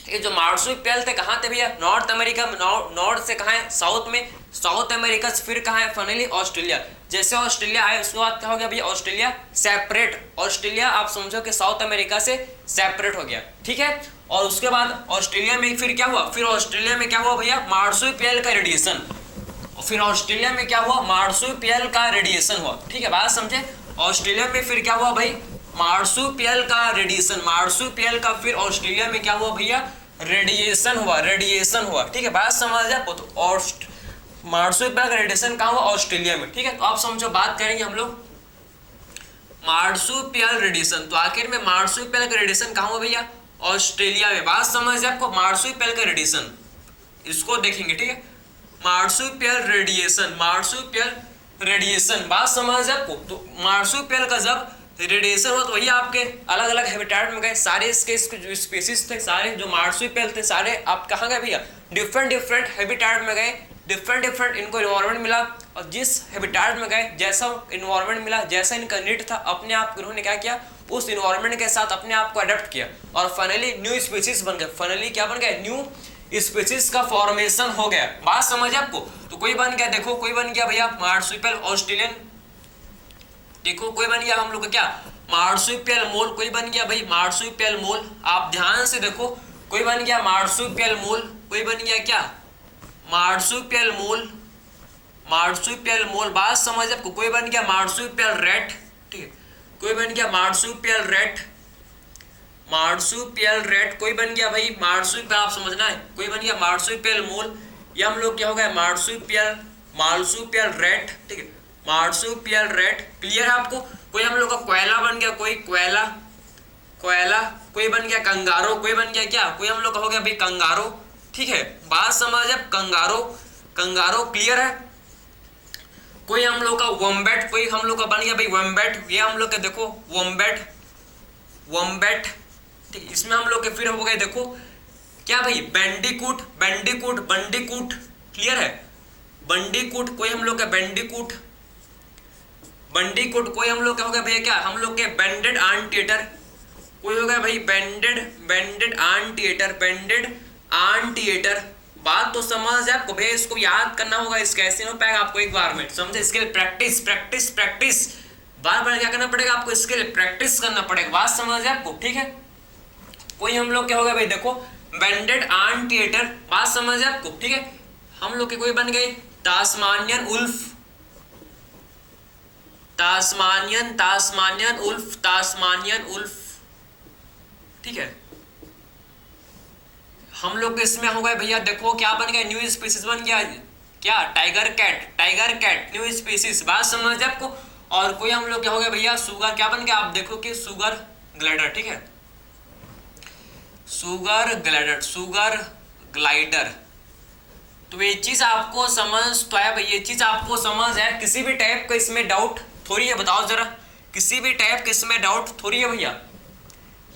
S1: ये जो मार्सुपियल थे कहाँ थे भैया, नॉर्थ अमेरिका में, नॉर्थ से कहाँ है, साउथ में, साउथ अमेरिका से फिर कहाँ है, फाइनली ऑस्ट्रेलिया। जैसे ऑस्ट्रेलिया आए उसके बाद क्या हो गया भैया, ऑस्ट्रेलिया सेपरेट, ऑस्ट्रेलिया आप समझो कि साउथ अमेरिका से सेपरेट हो गया। ठीक है, और उसके बाद ऑस्ट्रेलिया में फिर क्या हुआ, फिर ऑस्ट्रेलिया में क्या हुआ भैया, मार्सुपियल का रेडिएशन। फिर ऑस्ट्रेलिया में क्या हुआ, मार्सुपियल का रेडिएशन हुआ। ठीक है, बात समझे, ऑस्ट्रेलिया में फिर क्या हुआ भाई, मार्सुपियल का रेडिएशन, मार्सुपियल का फिर ऑस्ट्रेलिया में क्या हुआ भैया, रेडिएशन हुआ, रेडिएशन हुआ। ठीक है, बात समझ जाए तो मार्सुपियल का रेडिएशन कहाँ हुआ, ऑस्ट्रेलिया में। ठीक है, तो आप समझो, बात करेंगे हम लोग मार्सुपियल रेडिएशन। तो आखिर में मार्सुपियल का रेडिएशन कहाँ हुआ भैया, ऑस्ट्रेलिया में। बात समझ जाए आपको, मार्सुपियल का रेडिएशन इसको देखेंगे। ठीक है, मार्सुपियल रेडिएशन, मार्सुपियल रेडिएशन, बात समझ है आपको। तो मार्सुपियल का जब रेडिएशन हुआ तो वही आपके अलग अलग हैबिटेट में गए, सारे इसके जो स्पीसीज थे, सारे जो मार्सुपियल थे सारे आप कहाँ गए भैया, डिफरेंट डिफरेंट हैबिटेट में गए, डिफरेंट डिफरेंट इनको इन्वायरमेंट मिला, और जिस हैबिटेट में गए जैसा इन्वायरमेंट मिला, जैसा इनका नीड था, अपने आप उन्होंने क्या किया, उस इन्वायरमेंट के साथ अपने आप को अडेप्ट किया, और फाइनली न्यू स्पीसीज बन गए। फाइनली क्या बन गए, न्यू स्पीसीज का फॉर्मेशन हो गया। बात समझ आपको, तो कोई बन गया, देखो कोई बन गया भैया मार्सुपियल ऑस्ट्रेलियन, देखो कोई बन गया हम लोग का क्या, मार्सुपियल मोल, कोई बन गया भाई मार्सुपियल मोल। आप ध्यान से देखो, कोई बन गया मार्सुपियल मोल, कोई बन गया क्या, मार्सुपियल मोल, मार्सुपियल मोल। बात समझ आपको, कोई बन गया मार्सुपियल रेट। ठीक है, कोई बन गया मार्सुपियल रेट, मार्सुपियल रेट, कोई बन गया भाई मार्सुपियल, आप समझना है, कोई बन गया मार्सुपियल मोल। ये हम लोग क्या हो गया, मार्सुपियल, मार्सुपियल रेट। ठीक है, मार्सुपियल रेट, क्लियर है आपको। कोई हम लोग का कोयला बन गया, कोई कोयला, कोयला, कोई बन गया कंगारो, कोई बन गया क्या, कोई हम लोग का हो गया भाई कंगारो। ठीक है, बात समझ अब, कंगारो, कंगारो, क्लियर है। कोई हम लोग का वॉम्बैट, कोई हम लोग का बन गया भाई वॉम्बैट, ये हम लोग का देखो वॉम्बैट, वॉम्बैट। ठीक, इसमें हम लोग के फिर हो गए देखो क्या भाई, बैंडिकूट, बैंडिकूट, बंडीकूट, क्लियर है, बंडीकूट, कोई हम लोग का बैंडिकूट, बंडीकूट, कोई हम लोग का हो गया भैया क्या, हम लोग के बैंडेड एंटीएटर, कोई हो गया भाई बैंडेड, बैंडेड एंटीएटर, बैंडेड एंटीएटर। बात तो समझ है आपको भैया, इसको याद करना होगा, इसका ऐसे ना पाएगा आपको एक बार में, समझे, इसके लिए प्रैक्टिस, प्रैक्टिस, प्रैक्टिस, बार बार क्या करना पड़ेगा आपको, इसके लिए प्रैक्टिस करना पड़ेगा। बात समझ है आपको, ठीक है। कोई हम लोग क्या होगा भाई, देखो बैंडेड एंटीएटर, बात समझ है आपको, ठीक है। हम लोग के कोई बन गए तास्मानियन उल्फ, तास्मानियन, तास्मानियन उल्फ, तास्मानियन उल्फ, ठीक है। हम लोग इसमें हो गए भैया, देखो क्या बन गया, न्यू स्पीसीज बन गया क्या, tiger cat, tiger cat, new species, बात समझ आपको। और कोई हम लोग क्या हो गया भैया, सुगर, क्या बन गया, आप देखो कि सुगर ग्लाइडर, ठीक है, सुगर ग्लाइडर, सुगर ग्लाइडर। तो ये चीज आपको समझ तो है भाई, ये चीज आपको समझ है, किसी भी टाइप का इसमें डाउट थोड़ी है, बताओ जरा, किसी भी टाइप का इसमें डाउट थोड़ी है भैया।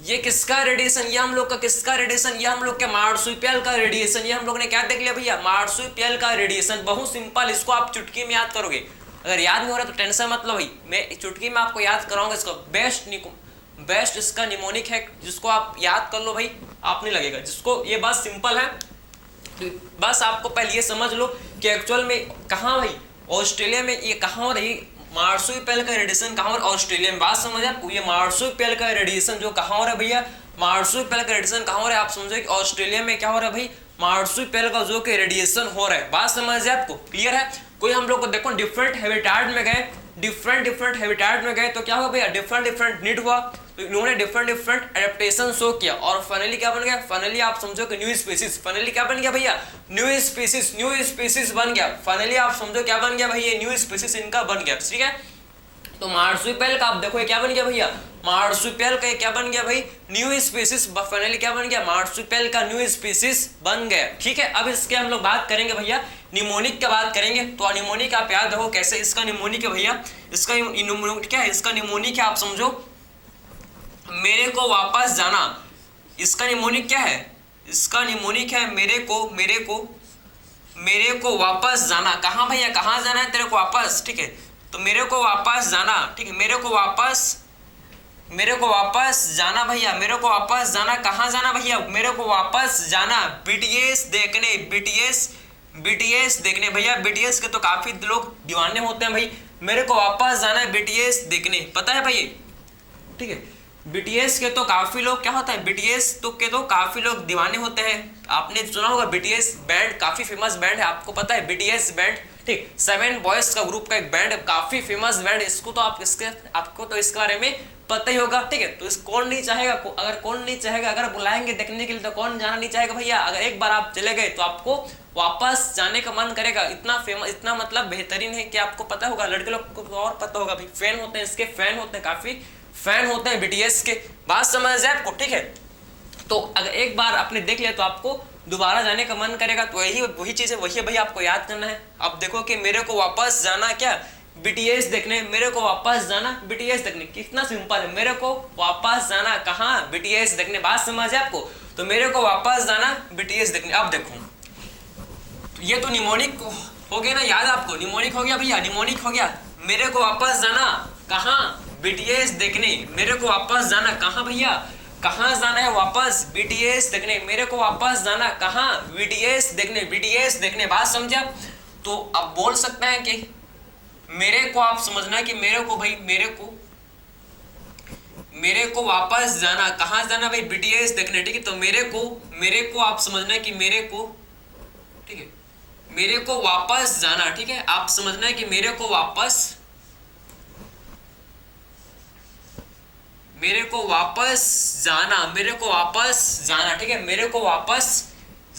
S1: ये किसका रेडिएशन, ये हम लोग का किसका रेडिएशन, ये हम लोग के मार्सुपियल का रेडिएशन। ये हम लोग ने क्या देख लिया भैया, मार्सुपियल का रेडिएशन, बहुत सिंपल, इसको आप चुटकी में याद करोगे। अगर याद नहीं हो रहा तो टेंशन मत लो भाई, मैं चुटकी में आपको याद कराऊंगा। इसको बेस्ट इसका निमोनिक है, जिसको आप याद कर लो भाई, आप नहीं लगेगा, जिसको ये बात सिंपल है। तो बस आपको पहले ये समझ लो कि एक्चुअल में कहाँ भाई, ऑस्ट्रेलिया में ये कहाँ हो रही, मार्सुपियल का रेडिएशन कहाँ हो रहा है, ऑस्ट्रेलिया में। बात समझ आपको, ये मार्सुपियल का रेडिएशन जो कहाँ हो रहा है भैया, मार्सुपियल का रेडिएशन कहाँ हो रहा है, आप समझो कि ऑस्ट्रेलिया में क्या हो रहा है भाई, मार्सुपियल का जो कि रेडिएशन हो रहा है। बात समझ आपको, क्लियर है। कोई हम लोग को देखो डिफरेंट हैबिटेट में गए, डिफरेंट हैबिटेट में गए तो क्या हुआ भैया, डिफरेंट नीड हुआ, तो इन्होंने डिफरेंट एडेप्टेशन शो किया, और फाइनली क्या बन गया, फाइनली आप समझो कि न्यू स्पीसीज, फाइनली क्या बन गया भैया, न्यू स्पीसीज बन गया। फाइनली आप समझो क्या बन गया भाई, ये न्यू स्पीसीज इनका बन गया, ठीक है। तो मार्सुपियल का आप देखो क्या बन गया भैया, मार्सुपियल का क्या बन गया भाई, न्यू स्पीसीज, फाइनली क्या बन गया, मार्सुपियल का न्यू स्पीसीज बन गया। ठीक है, अब इसके हम लोग बात करेंगे भैया निमोनिक की बात करेंगे। तो निमोनिक आप याद रखो कैसे इसका निमोनिक है भैया, इसका क्या है, इसका निमोनिक है आप समझो मेरे को वापस जाना। इसका निमोनिक क्या है, इसका निमोनिक है मेरे को वापस जाना। कहाँ भैया, कहाँ जाना है तेरे को वापस, ठीक है, तो मेरे को वापस जाना, ठीक है, मेरे को वापस जाना भैया, मेरे को वापस जाना। कहाँ जाना भैया, मेरे को वापस जाना बीटीएस देखने, बीटीएस देखने भैया। बीटीएस के तो काफी लोग दीवाने होते हैं भाई, मेरे को वापस जाना है बीटीएस देखने, पता है भाई, ठीक है। बीटीएस के तो काफी लोग क्या होता है, बीटीएस तो के तो काफी लोग दीवाने होते हैं। आपने सुना होगा बीटीएस बैंड काफी फेमस बैंड है, आपको पता है बीटीएस बैंड, ठीक, 7 बॉयज का ग्रुप का एक बैंड है, काफी फेमस बैंड। इसको तो आपको तो इसके बारे में पता ही होगा, ठीक है। तो इस कौन नहीं चाहेगा, अगर कौन नहीं चाहेगा, अगर बुलाएंगे देखने के लिए तो कौन जाना नहीं चाहेगा भैया। अगर एक बार आप चले गए तो आपको वापस जाने का मन करेगा। इतना फेमस, इतना मतलब बेहतरीन है कि आपको पता होगा, लड़के लोग को और पता होगा भाई, फैन होते हैं इसके, फैन होते हैं, काफी फैन होते हैं बीटीएस के। बात समझ जाए आपको, ठीक है। तो अगर एक बार आपने देख लिया तो आपको दोबारा जाने का मन करेगा। तो वही चीज है, वही भाई आपको याद करना है। अब देखो कि मेरे को वापस जाना क्या, बीटीएस देखने, मेरे को वापस जाना बीटीएस देखने, कितना सिंपल है, मेरे को वापस जाना कहाँ, बीटीएस देखने। बात समझ है आपको, तो मेरे को वापस जाना बीटीएस देखने। अब देखो ये तो निमोनिक हो गया ना, याद आपको, निमोनिक हो गया भैया, निमोनिक हो गया। मेरे को वापस जाना कहाँ, बीटीएस देखने, मेरे को वापस जाना कहाँ भैया, कहाँ जाना है वापस, बीटीएस देखने, मेरे को वापस जाना कहाँ, बीटीएस देखने, बीटीएस देखने। बात समझा। तो अब बोल सकते हैं कि मेरे को आप समझना कि मेरे को भाई, मेरे को वापस जाना, कहाँ जाना भाई, बीटीएस देखने, ठीक है। तो मेरे को आप समझना कि मेरे को, ठीक है, मेरे को वापस जाना, ठीक है, आप समझना है कि मेरे को वापस जाना, मेरे को वापस जाना, ठीक है, मेरे को वापस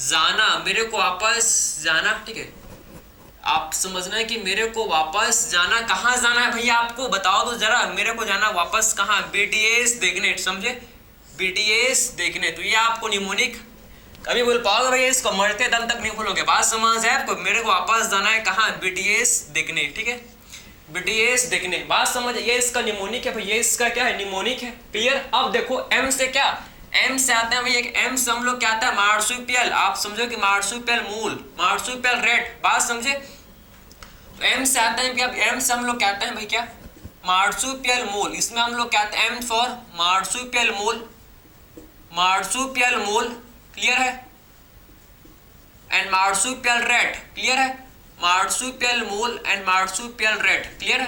S1: जाना, मेरे को वापस जाना, ठीक है। आप समझना है कि मेरे को वापस जाना, कहाँ जाना है भैया, आपको बताओ तो जरा, मेरे को जाना वापस कहाँ, बीटीएस देखने, समझे, बीटीएस देखने। तो ये आपको निमोनिक कभी बोल पाओगे भैया, इसको मरते दम तक नहीं भूलोगे। बात समझ है आपको, मेरे को वापस जाना है कहाँ, बीटीएस देखने, ठीक है, बीटीएस देखने। बात समझ, ये इसका निमोनिक है भैया, इसका क्या है, निमोनिक है, क्लियर। अब देखो एम से क्या, एम से आता है भैया, एम से हम लोग क्या आता है, मार्सुपियल। आप समझो कि मार्सुपियल मूल, मार्सुपियल रेट। बात समझे, तो एम से आता है भैया, एम से हम लोग क्या आता है भाई, क्या, मार्सुपियल मूल। इसमें हम लोग क्या आता है, एम फॉर मार्सुपियल मूल, मार्सुपियल मूल, क्लियर है, एंड मार्सुपियल रेट, क्लियर है, marsupial mole and marsupial rate, clear है।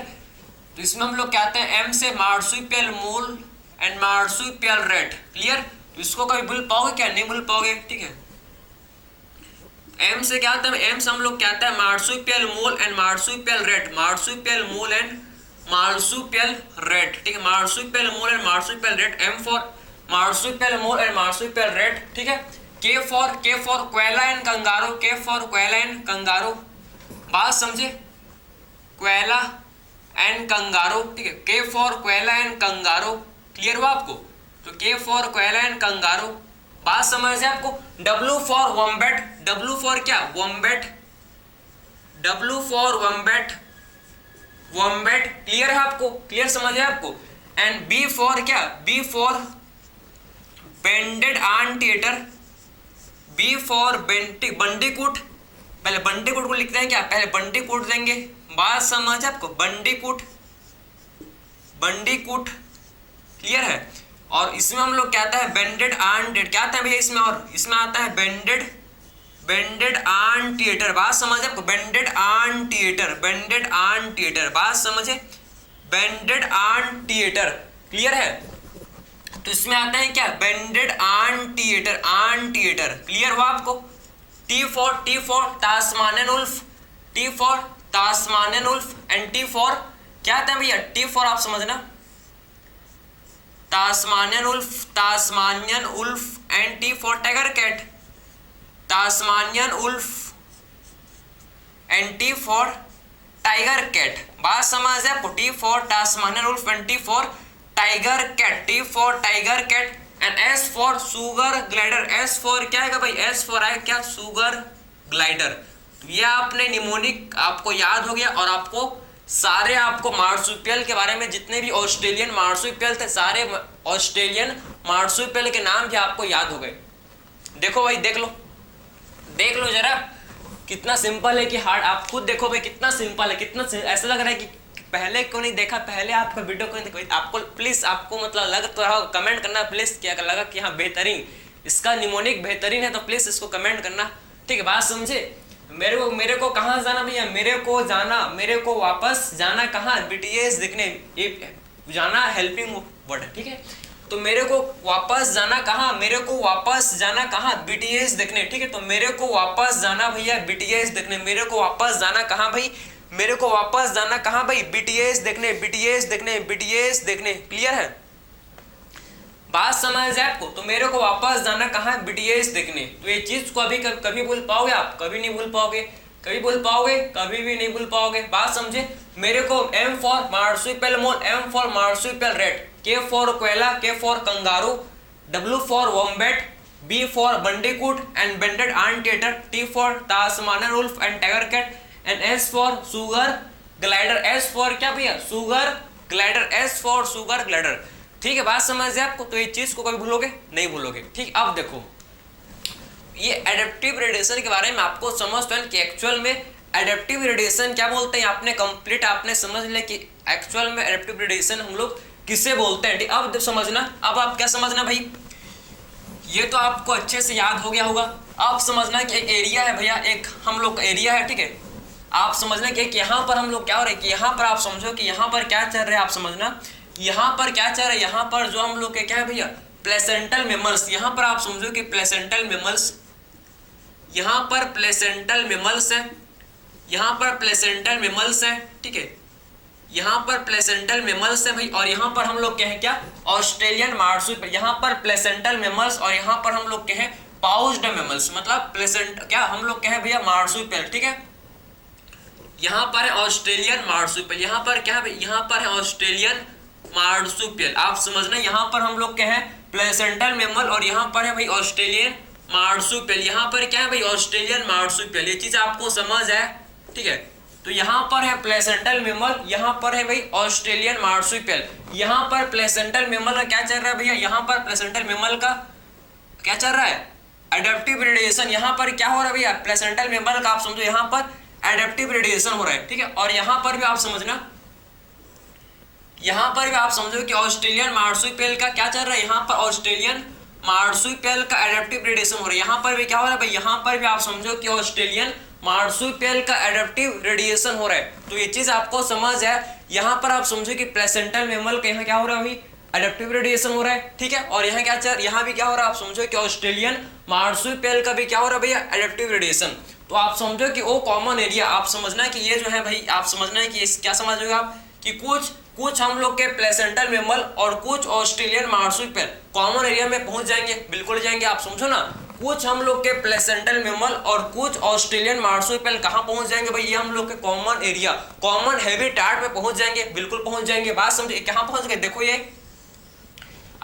S1: तो इसमें हम लोग क्या आते हैं, एम से marsupial mole and marsupial rate, clear. तो इसको कभी भूल पाओगे क्या, नहीं भूल पाओगे, ठीक है। एम से क्या आता है, एम से हम लोग क्या आता है, marsupial mole and marsupial rat, marsupial mole and marsupial rat, ठीक है, marsupial mole and marsupial rat, M for marsupial mole and marsupial rat, ठीक है। के फॉर क्वेला एंड कंगारो, के फॉर क्वेला एंड कंगारो। बात समझे, क्वेला एंड कंगारो, ठीक है, के फॉर क्वेला एंड कंगारो, क्लियर हुआ आपको। तो के फॉर क्वेला एंड कंगारो। बात समझ है आपको। W for wombat, W for क्या, wombat, W for wombat, wombat, clear है आपको, क्लियर समझ है आपको। एंड बी फॉर क्या, B for banded anteater, B for bandicoot. पहले बंडीकूट को लिखते हैं क्या, पहले बंडीकूट देंगे। बात समझ आपको, बंडीकूट, बंडीकूट, क्लियर है। और इसमें हम लोग क्या आता है, बेंडेड एंटीएटर, क्या आता है भैया इसमें, और इसमें आता है बेंडेड एंटीएटर। बात समझ आपको, बेंडेड एंटीएटर, बेंडेड एंटीएटर। बात समझे, बेंडेड एंटीएटर, क्लियर है। तो इसमें आता है क्या, बेंडेड एंटीएटर, एंटीएटर, क्लियर हुआ आपको। T for Tasmanian wolf, T for Tasmanian wolf and T for क्या आता है भैया, टी फॉर आप समझना Tasmanian wolf, Tasmanian wolf and T for tiger cat, Tasmanian wolf and T for tiger cat. बात समझ है आपको, T for Tasmanian wolf and T for tiger cat, T for tiger cat, and S for sugar glider. S for क्या है भाई, S for आएगा क्या, sugar glider. तो ये आपने निमोनिक आपको याद हो गया, और आपको सारे आपको मार्सुपियल के बारे में जितने भी ऑस्ट्रेलियन मार्सुपियल थे, सारे ऑस्ट्रेलियन मार्सुपियल के नाम भी आपको याद हो गए। देखो भाई, देख लो जरा कितना सिंपल है कि हार्ड। आप खुद देखो भाई कितना सिंपल है, कितना ऐसा लग रहा है कि पहले क्यों नहीं देखा, पहले आपका वीडियो क्यों नहीं देखा। आपको प्लीज, आपको मतलब लग तो रहा, कमेंट करना प्लीज, क्या लगा कि हाँ बेहतरीन, इसका निमोनिक बेहतरीन है, तो प्लीज इसको कमेंट करना, ठीक है। बात समझे। मेरे को कहाँ जाना भैया, मेरे को वापस जाना कहाँ, बीटीएस देखने, ये जाना हेल्पिंग वर्ड है, ठीक है। तो मेरे को वापस जाना कहाँ, मेरे को वापस जाना कहाँ, बीटीएस देखने, ठीक है। तो मेरे को वापस जाना भैया बीटीएस देखने, मेरे को वापस जाना कहाँ भाई, मेरे को वापस जाना कहाँ भाई, बीटीएस देखने, बीटीएस देखने, बीटीएस देखने। क्लियर है, बात समझ है आपको। तो मेरे को वापस जाना कहाँ है, बीटीएस देखने। तो ये चीज को अभी कभी भूल पाओगे आप, कभी नहीं भूल पाओगे, कभी भूल पाओगे, कभी भी नहीं भूल पाओगे। बात समझे। मेरे को M for marsupial mole, M for marsupial rat, K for koala, K for kangaroo, W for wombat, B for bandicoot and banded anteater, T for Tasmanian wolf and tiger cat, and S for sugar glider. S for क्या भैया, sugar glider, S for sugar glider, ठीक है। बात समझ है आपको। तो ये चीज को कभी भूलोगे नहीं, भूलोगे, ठीक। अब देखो ये एडेप्टिव रेडिएशन के बारे में आपको समझ तो है कि एक्चुअल में एडेप्टिव रेडिएशन क्या बोलते हैं, आपने कंप्लीट आपने समझ लिया कि एक्चुअल में एडेप्टिव रेडिएशन हम लोग किसे बोलते हैं, ठीक। अब समझना, अब आप क्या समझना भाई, ये तो आपको अच्छे से याद हो गया होगा। आप समझना कि एक एरिया है भैया, एक हम लोग का एरिया है, ठीक है। आप समझना कि यहाँ पर हम लोग क्या हो रहा है कि यहाँ पर आप समझो कि यहाँ पर क्या चल रहा है, आप समझना यहाँ पर क्या चल रहा है, यहाँ पर जो हम लोग के क्या है भैया, प्लेसेंटल मेमल्स। यहाँ पर आप समझो कि प्लेसेंटल मेमल्स, यहाँ पर प्लेसेंटल मेमल्स है, यहाँ पर प्लेसेंटल मेमल्स है, ठीक है। यहाँ पर प्लेसेंटल मेमल्स है भाई, और यहाँ पर हम लोग क्या है, क्या ऑस्ट्रेलियन मार्सुपियल। यहाँ पर प्लेसेंटल मेमल्स और यहाँ पर हम लोग क्या है, पाउच्ड मेमल्स, मतलब प्लेसेंट क्या हम लोग क्या है भैया, मार्सुपियल, ठीक है। यहाँ पर है ऑस्ट्रेलियन मार्सुपियल, यहाँ पर क्या है, यहाँ पर है ऑस्ट्रेलियन मार्सुपियल। आप समझना यहाँ पर हम लोग क्या है, प्लेसेंटल मेमल, और यहाँ पर है भाई ऑस्ट्रेलियन मार्सुपियल। यहाँ पर क्या है भाई, ऑस्ट्रेलियन मार्सुपियल। ये चीज आपको समझ है, ठीक है। तो यहाँ पर है प्लेसेंटल मेमल, यहाँ पर है भाई ऑस्ट्रेलियन मार्सुपियल। यहाँ पर प्लेसेंटल मेमल का क्या चल रहा है भैया, यहाँ पर प्लेसेंटल मेमल का क्या चल रहा है, एडेप्टिव रेडिएशन। यहाँ पर क्या हो रहा है भैया, प्लेसेंटल मेमल का आप समझो यहाँ पर एडेप्टिव रेडिएशन हो रहा है, ठीक है। और यहाँ पर भी आप समझना, यहाँ पर भी आप समझो कि ऑस्ट्रेलियन मार्सुपियल का क्या चल रहा है, यहाँ पर ऑस्ट्रेलियन मार्सुपियल का एडेप्टिव रेडिएशन हो रहा है। यहाँ पर भी क्या हो रहा है भाई, यहाँ पर भी आप समझो कि ऑस्ट्रेलियन मार्सुपियल का एडेप्टिव रेडिएशन हो रहा है। तो ये चीज आपको समझ है। यहाँ पर आप समझो कि प्लेसेंटल मेमल का यहाँ क्या हो रहा है भाई, एडेप्टिव रेडिएशन हो रहा है, ठीक है। और यहाँ क्या चल, यहाँ भी क्या हो रहा है, आप समझो कि ऑस्ट्रेलियन मार्सुपियल का भी क्या हो रहा है भैया, एडेप्टिव रेडिएशन। तो आप समझो कि वो कॉमन एरिया, आप समझना कि ये जो है भाई, आप समझना है कि क्या समझोगे आप कि कुछ हम लोग के प्लेसेंटल मेमल और कुछ ऑस्ट्रेलियन मार्सुपियल कॉमन एरिया में पहुंच जाएंगे, बिल्कुल जाएंगे। आप समझो ना, कुछ हम लोग के प्लेसेंटल मेमल और कुछ ऑस्ट्रेलियन मार्सुपियल कहाँ पहुंच जाएंगे भाई, ये हम लोग के कॉमन एरिया, कॉमन हैबिटेट में पहुंच जाएंगे, बिल्कुल पहुंच जाएंगे। बात समझे, कहाँ पहुंच गए, देखो ये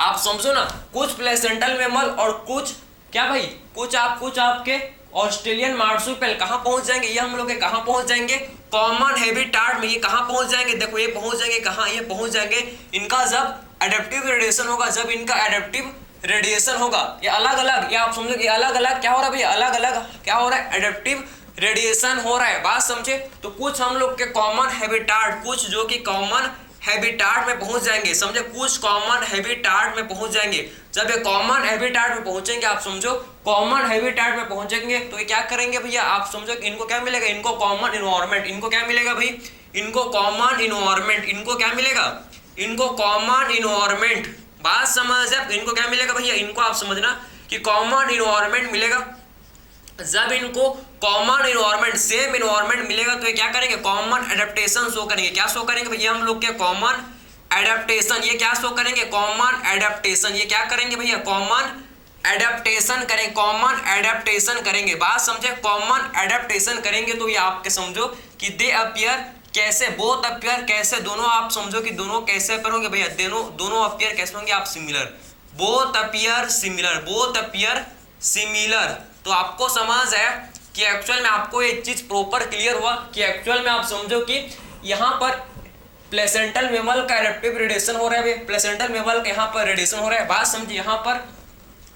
S1: आप समझो ना, कुछ प्लेसेंटल मेमल और कुछ क्या भाई, कुछ आपके ऑस्ट्रेलियन मार्सुपियल कहाँ पहुंच जाएंगे, ये हम लोग के कहाँ पहुंच जाएंगे, कॉमन हैबिटेट में। ये कहाँ पहुंच जाएंगे, देखो ये पहुंच जाएंगे कहाँ, ये पहुंच जाएंगे इनका जब एडेप्टिव रेडिएशन होगा, जब इनका एडेप्टिव रेडिएशन होगा। ये अलग अलग, ये आप समझो कि अलग अलग क्या हो रहा है भैया, अलग अलग क्या हो रहा है, एडेप्टिव रेडिएशन हो रहा है। बात समझे। तो कुछ हम लोग के कॉमन हैबिटेट, कुछ जो कि कॉमन हैबिटेट में पहुंच जाएंगे, समझे, कुछ कॉमन हैबिटेट में पहुंच जाएंगे। जब ये कॉमन हैबिटेट में पहुंचेंगे, आप समझो कॉमन हैबिटेट में पहुंचेंगे, तो ये क्या करेंगे भैया, आप समझो कि इनको क्या मिलेगा, इनको कॉमन इन्वायरमेंट, इनको क्या मिलेगा भाई, इनको कॉमन इन्वायरमेंट, इनको क्या मिलेगा, इनको कॉमन इन्वायरमेंट। बात समझ है, इनको क्या मिलेगा भैया, इनको आप समझना कि कॉमन इन्वायरमेंट मिलेगा। जब इनको कॉमन इन्वायरमेंट, सेम इन्वायरमेंट मिलेगा, तो ये क्या करेंगे, कॉमन एडेप्टेशन शो करेंगे। क्या शो करेंगे भैया, हम लोग के कॉमन एडेप्टेशन, ये क्या शो करेंगे, कॉमन एडेप्टेशन। ये क्या करेंगे भैया, कॉमन एडेप्टेशन करेंगे, कॉमन एडेप्टेशन करेंगे। बात समझे, कॉमन एडेप्टेशन करेंगे तो ये आपके समझो कि दे अपीयर कैसे बोथ अपीयर, कैसे दोनों, आप समझो कि दोनों कैसे अपीयर होंगे भैया, दोनों अपीयर कैसे होंगे आप, similar, both appear similar, both appear similar. तो आपको समझ है कि एक्चुअल में आपको ये चीज प्रॉपर क्लियर हुआ कि एक्चुअल में आप समझो कि यहाँ पर प्लेसेंटल मेमल का एडेप्टिव रेडिएशन हो रहा है, प्लेसेंटल मेमल का यहाँ पर रेडिएशन हो रहा है, बात समझिए। यहाँ पर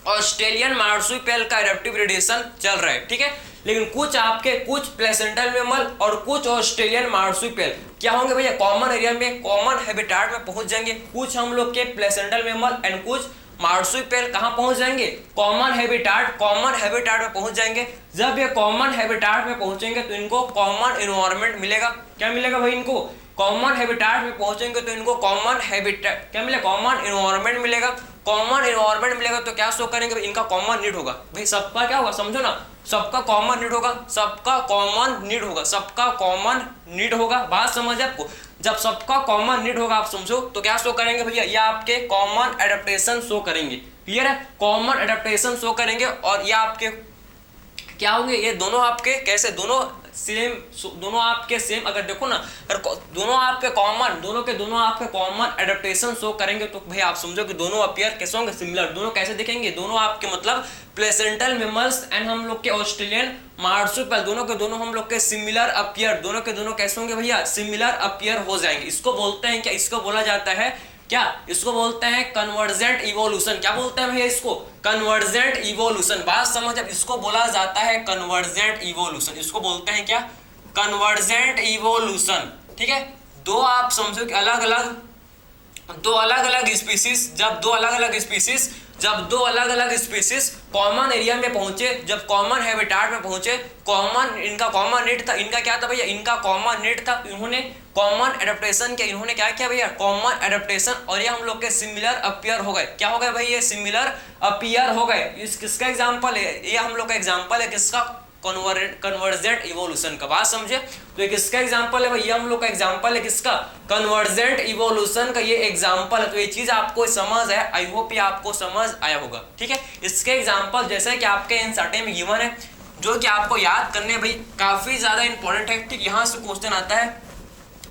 S1: ऑस्ट्रेलियन मार्सुपियल का एडेप्टिव रेडिएशन चल रहा है, ठीक है। लेकिन कुछ आपके कुछ प्लेसेंटल मेमल और कुछ ऑस्ट्रेलियन मार्सुपियल क्या होंगे भैया, कॉमन एरिया में, कॉमन हैबिटेट में पहुंच जाएंगे। कुछ हम लोग के प्लेसेंटल मेमल एंड कुछ मार्सुपियल कहां पहुंच जाएंगे, कॉमन हैबिटेट में पहुंच जाएंगे। जब ये कॉमन हैबिटेट में पहुंचेंगे तो इनको कॉमन एनवायरनमेंट मिलेगा। क्या मिलेगा भाई, इनको कॉमन हैबिटेट में पहुंचेंगे तो इनको कॉमन हैबिटेट क्या मिलेगा, कॉमन एनवायरनमेंट मिलेगा। कॉमन एनवायरनमेंट मिलेगा तो क्या शो करेंगे भाई, इनका कॉमन नीड होगा। भाई सबका क्या होगा, समझो ना, सबका कॉमन नीड होगा, सबका कॉमन नीड होगा, सबका कॉमन नीड होगा। बात समझ आपको, जब सबका कॉमन नीड होगा आप समझो तो क्या शो करेंगे भैया, ये आपके कॉमन एडेप्टेशन शो करेंगे। क्लियर है, कॉमन एडेप्टेशन शो करेंगे। और ये आपके क्या होंगे, ये दोनों आपके कैसे, दोनों सेम, दोनों आपके सेम, अगर देखो ना, दोनों आपके कॉमन, दोनों के दोनों आपके कॉमन एडेप्टेशन शो करेंगे तो भाई आप समझो कि दोनों अपीयर कैसे होंगे, सिमिलर। दोनों कैसे दिखेंगे, दोनों आपके मतलब प्लेसेंटल मेमल्स एंड हम लोग के ऑस्ट्रेलियन मार्सुपियल, दोनों के दोनों हम लोग के सिमिलर अपीयर, दोनों के दोनों कैसे होंगे भैया, सिमिलर अपीयर हो जाएंगे। इसको बोलते हैं क्या, इसको बोला जाता है क्या, इसको बोलते हैं कन्वर्जेंट इवोल्यूशन। क्या बोलते हैं भैया इसको, कन्वर्जेंट इवोल्यूशन। बात समझ, अब इसको बोला जाता है कन्वर्जेंट इवोल्यूशन। इसको बोलते हैं क्या, कन्वर्जेंट इवोल्यूशन, ठीक है। दो आप समझो कि अलग अलग स्पीसीज, जब दो अलग अलग स्पीसीज कॉमन एरिया में पहुंचे, जब कॉमन हैबिटेट में पहुंचे, कॉमन, इनका कॉमन नीड था, इनका क्या था भैया, इनका कॉमन नीड था, इन्होंने कॉमन एडेप्टेशन किया, इन्होंने क्या किया भैया, कॉमन एडेप्टेशन, और ये हम लोग के सिमिलर अपीयर हो गए। क्या हो गए भाई, ये सिमिलर अपीयर हो गए। इस किसका एग्जांपल है, ये हम लोग का एग्जांपल है किसका, कन्वर्जेंट इवोल्यूशन का। बात समझे, तो ये किसका एग्जांपल है भाई, ये हम लोग का एग्जांपल है किसका, कन्वर्जेंट इवोल्यूशन का ये एग्जांपल है। तो ये चीज आपको समझ है, आई होप ये आपको समझ आया होगा, ठीक है। इसके एग्जांपल जैसे कि आपके एनसीईआरटी में गिवन है, जो कि आपको याद करने भाई काफी ज्यादा इंपॉर्टेंट है, ठीक। यहाँ से क्वेश्चन आता है